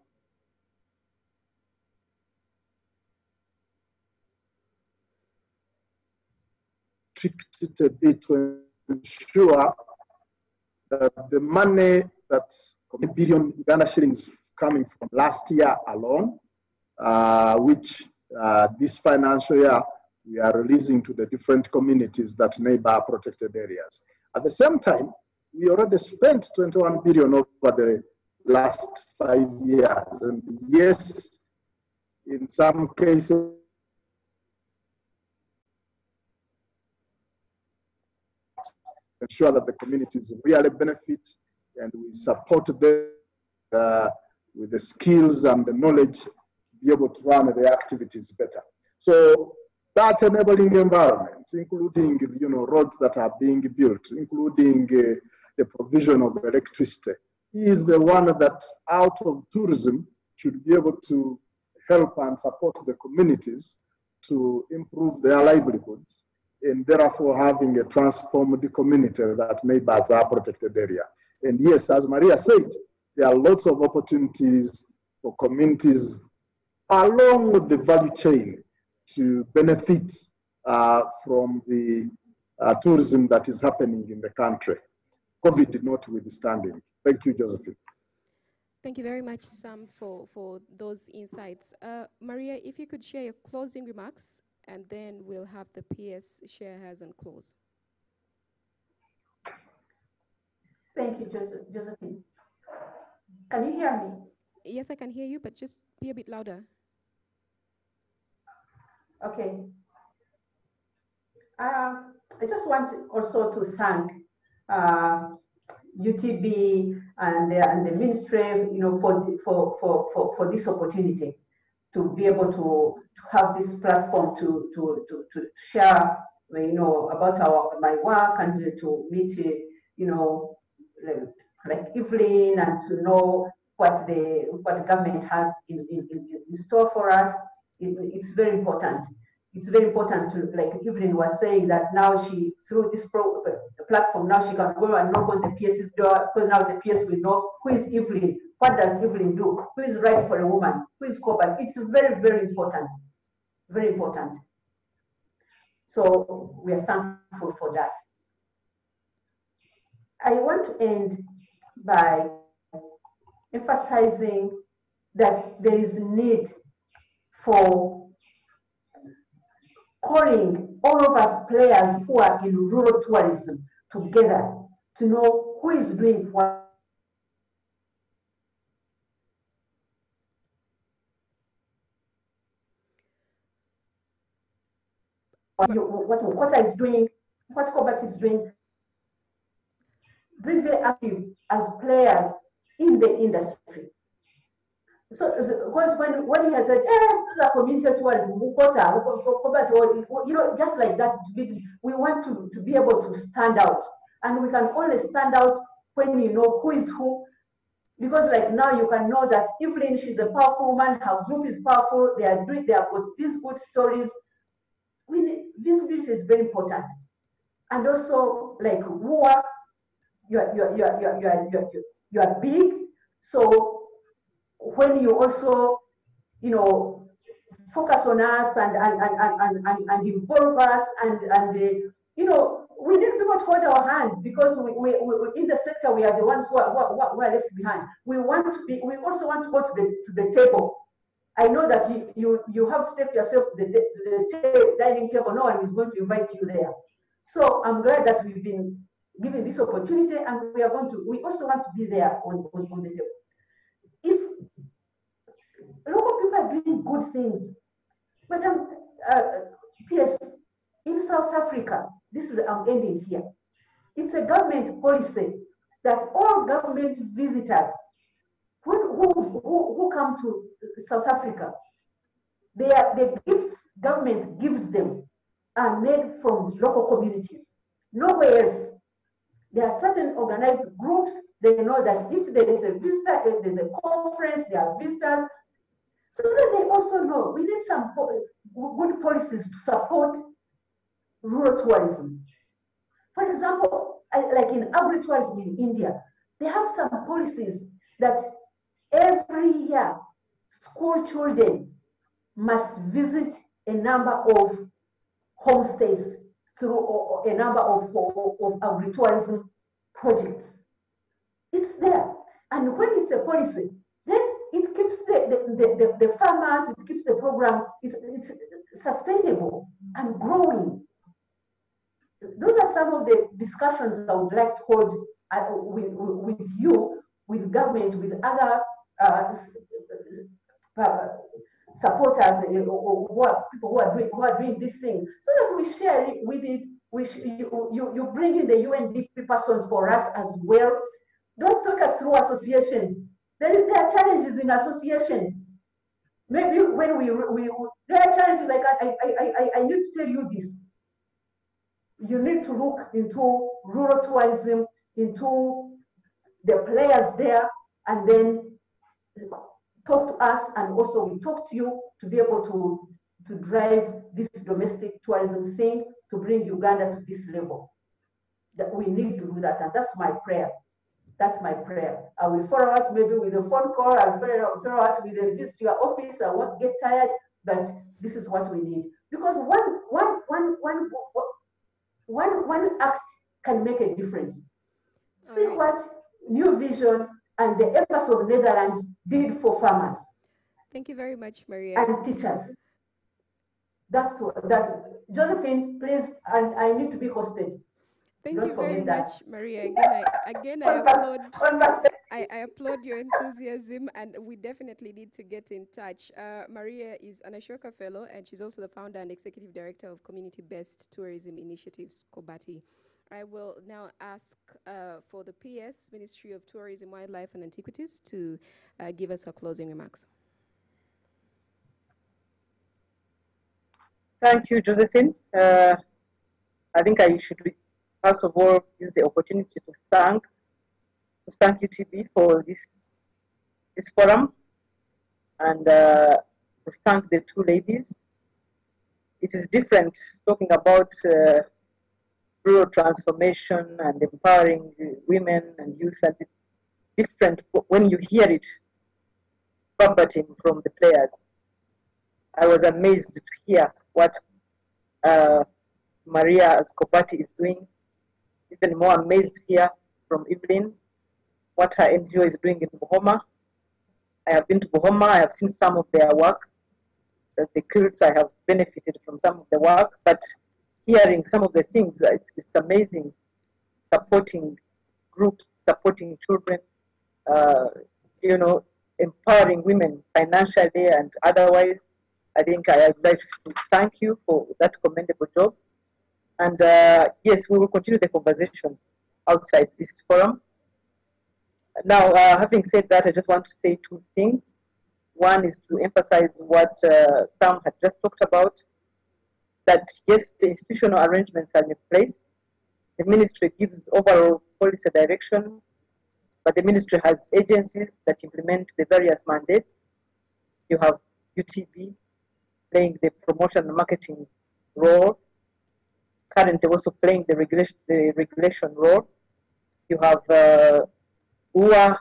tricked it a bit to ensure that the money that $1 billion Uganda shillings coming from last year alone, which this financial year we are releasing to the different communities that neighbor protected areas. At the same time, we already spent 21 billion over the last 5 years. And yes, in some cases, ensure that the communities really benefit and we support them with the skills and the knowledge to be able to run their activities better. So that enabling environment, including roads that are being built, including the provision of electricity, is the one that out of tourism should be able to help and support the communities to improve their livelihoods and therefore having a transformed community that neighbors are protected area. And yes, as Maria said, there are lots of opportunities for communities along the value chain to benefit from the tourism that is happening in the country, COVID notwithstanding. Thank you, Josephine. Thank you very much, Sam, for those insights. Maria, if you could share your closing remarks, and then we'll have the PS share hers and close. Thank you, Josephine. Can you hear me? Yes, I can hear you, but just be a bit louder. Okay. I just want also to thank UTB and the ministry, for this opportunity to be able to have this platform to share, about my work and to meet, like Evelyn, and to know what government has in store for us. It's very important. It's very important to, like Evelyn was saying, that now through this platform, now she can go and knock on the PS's door, because now the PS will know who is Evelyn, what does Evelyn do, who is right for a woman, who is corporate. It's very, very important, very important. So we are thankful for that. I want to end by emphasizing that there is need for calling all of us players who are in rural tourism together to know who is doing what. What Okota is doing, what Kobat is doing. be very active as players in the industry. So, because when he has said, those are community tourism, you know, just like that, we want to be able to stand out. And we can only stand out when you know who is who. Because like now you can know that Evelyn, she's a powerful woman, her group is powerful, they have got these good stories. Visibility is very important. And also like WUA, you are big. So when you also, you know, focus on us and involve us and you know, we need people to hold our hand, because we in the sector, we are the ones who are left behind. We also want to go to the table. I know that you have to take yourself to the dining table. No one is going to invite you there. So I'm glad that we've been given this opportunity, and we also want to be there on the table. If local people are doing good things, Madam PS, in South Africa, I'm ending here. It's a government policy that all government visitors who come to South Africa, the gifts government gives them are made from local communities. Nowhere else. There are certain organized groups, they know that if there is a visitor, if there's a conference, there are visitors. So that they also know we need some good policies to support rural tourism. For example, like in agri-tourism in India, they have some policies that every year school children must visit a number of homestays through a number of agri-tourism projects. It's there. And when it's a policy, then it keeps the farmers, it keeps the program, it's sustainable and growing. Those are some of the discussions I would like to hold with you, with government, with other supporters or people who are doing this thing, so that we share it with it. You bring in the UNDP person for us as well. Don't talk us through associations. There are challenges in associations. Maybe when there are challenges, like I need to tell you this. You need to look into rural tourism, into the players there, and then talk to us, and also we talk to you to be able to drive this domestic tourism thing to bring Uganda to this level. That we need to do that, and that's my prayer. That's my prayer. I will follow up maybe with a phone call. I'll follow up with a visit to your office. I won't get tired, but this is what we need. Because one act can make a difference. See what New Vision and the Embassy of Netherlands did for farmers. Thank you very much, Maria. And teachers. That's Josephine, please, I need to be hosted. Thank Don't you very forget much, Maria. Again, I applaud your enthusiasm, and we definitely need to get in touch. Maria is an Ashoka Fellow, and she's also the founder and executive director of Community-Based Tourism Initiatives, COBATI. I will now ask for the PS, Ministry of Tourism, Wildlife and Antiquities, to give us her closing remarks. Thank you, Josephine. I think I should, first of all, use the opportunity to thank UTV for this forum, and to thank the two ladies. It is different talking about rural transformation and empowering women and youth, and it's different when you hear it verbatim from the players. I was amazed to hear what Maria COBATI is doing. Even more amazed to hear from Evelyn what her NGO is doing in Buhoma. I have been to Buhoma, I have seen some of their work. As the Kurds, I have benefited from some of the work, but hearing some of the things, it's amazing. Supporting groups, supporting children, you know, empowering women financially and otherwise. I think I would like to thank you for that commendable job. And yes, we will continue the conversation. outside this forum. Now, having said that, I just want to say two things. One is to emphasize what Sam had just talked about, that yes, the institutional arrangements are in place. The ministry gives overall policy direction, but the ministry has agencies that implement the various mandates. You have UTB playing the promotion and marketing role, currently also playing the regulation role. You have UA.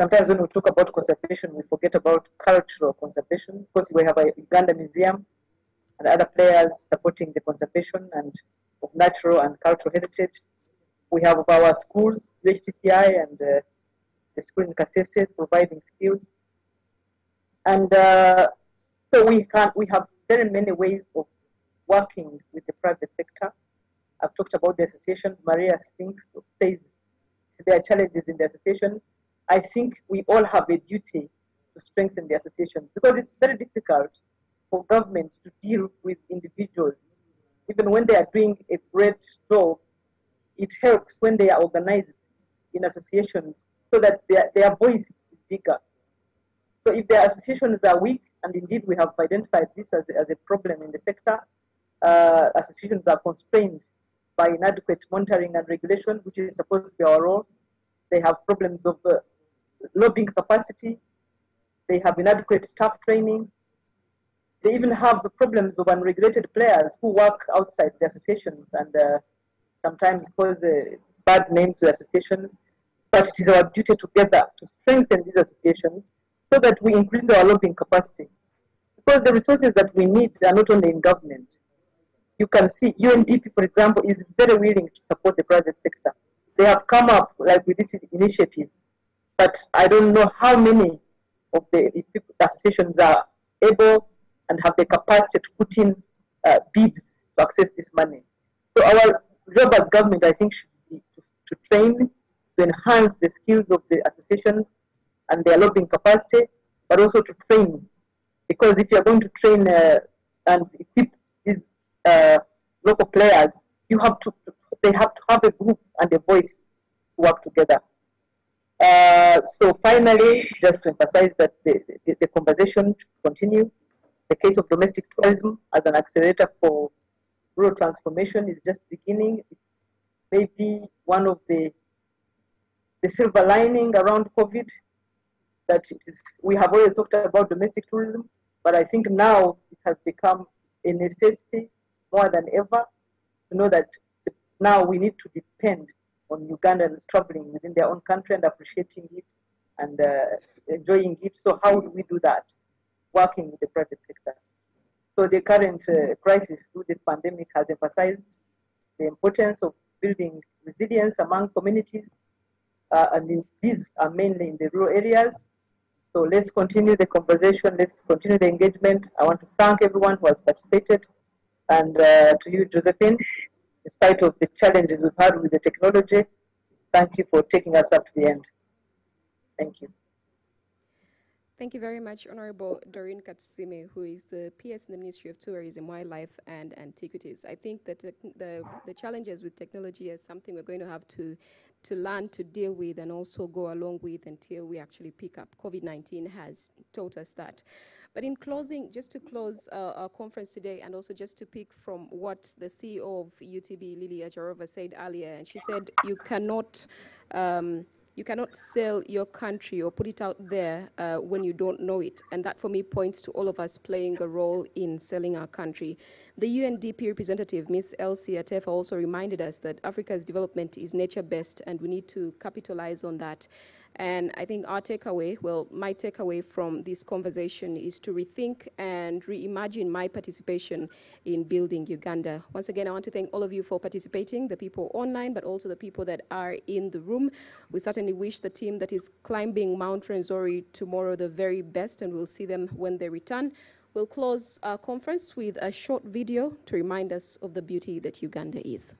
Sometimes when we talk about conservation, we forget about cultural conservation, because we have a Uganda Museum and other players supporting the conservation and of natural and cultural heritage. We have our schools, UHTTI and the school in Kasese providing skills. And so we have very many ways of working with the private sector. I've talked about the associations. Maria says there are challenges in the associations. I think we all have a duty to strengthen the associations, because it's very difficult for governments to deal with individuals. Even when they are doing a great job, it helps when they are organized in associations so that their voice is bigger. So if their associations are weak, and indeed we have identified this as a problem in the sector, associations are constrained by inadequate monitoring and regulation, which is supposed to be our role. They have problems of lobbying capacity. They have inadequate staff training. They even have the problems of unregulated players who work outside the associations and sometimes cause bad names to associations. But it is our duty together to strengthen these associations so that we increase our lobbying capacity. Because the resources that we need are not only in government. You can see UNDP, for example, is very willing to support the private sector. They have come up like with this initiative, but I don't know how many of the associations are able and have the capacity to put in bids to access this money. So our job as government, I think, should be to train, to enhance the skills of the associations and their lobbying capacity, but also to train. Because if you're going to train and equip these local players, they have to have a group and a voice to work together. So finally, just to emphasize that the conversation should continue. The case of domestic tourism as an accelerator for rural transformation is just beginning. It's maybe one of the silver lining around COVID, that we have always talked about domestic tourism, but I think now it has become a necessity more than ever to know that now we need to depend on Ugandans traveling within their own country and appreciating it and enjoying it. So how do we do that? Working with the private sector. So the current crisis through this pandemic has emphasized the importance of building resilience among communities, and these are mainly in the rural areas. So let's continue the conversation, let's continue the engagement. I want to thank everyone who has participated, and to you, Josephine, in spite of the challenges we've had with the technology, thank you for taking us up to the end. Thank you. Thank you very much, Honorable Doreen Katusime, who is the PS in the Ministry of Tourism, Wildlife and Antiquities. I think that the challenges with technology is something we're going to have to learn to deal with and also go along with until we actually pick up. COVID-19 has taught us that. But in closing, just to close our conference today, and also just to pick from what the CEO of UTB, Lily Ajarova, said earlier, and she said you cannot sell your country or put it out there when you don't know it. And that, for me, points to all of us playing a role in selling our country. The UNDP representative, Ms. Elsie Atefa, also reminded us that Africa's development is nature-based, and we need to capitalize on that. And I think our takeaway, well, my takeaway from this conversation is to rethink and reimagine my participation in building Uganda. Once again, I want to thank all of you for participating, the people online, but also the people that are in the room. We certainly wish the team that is climbing Mount Rwenzori tomorrow the very best, and we'll see them when they return. We'll close our conference with a short video to remind us of the beauty that Uganda is.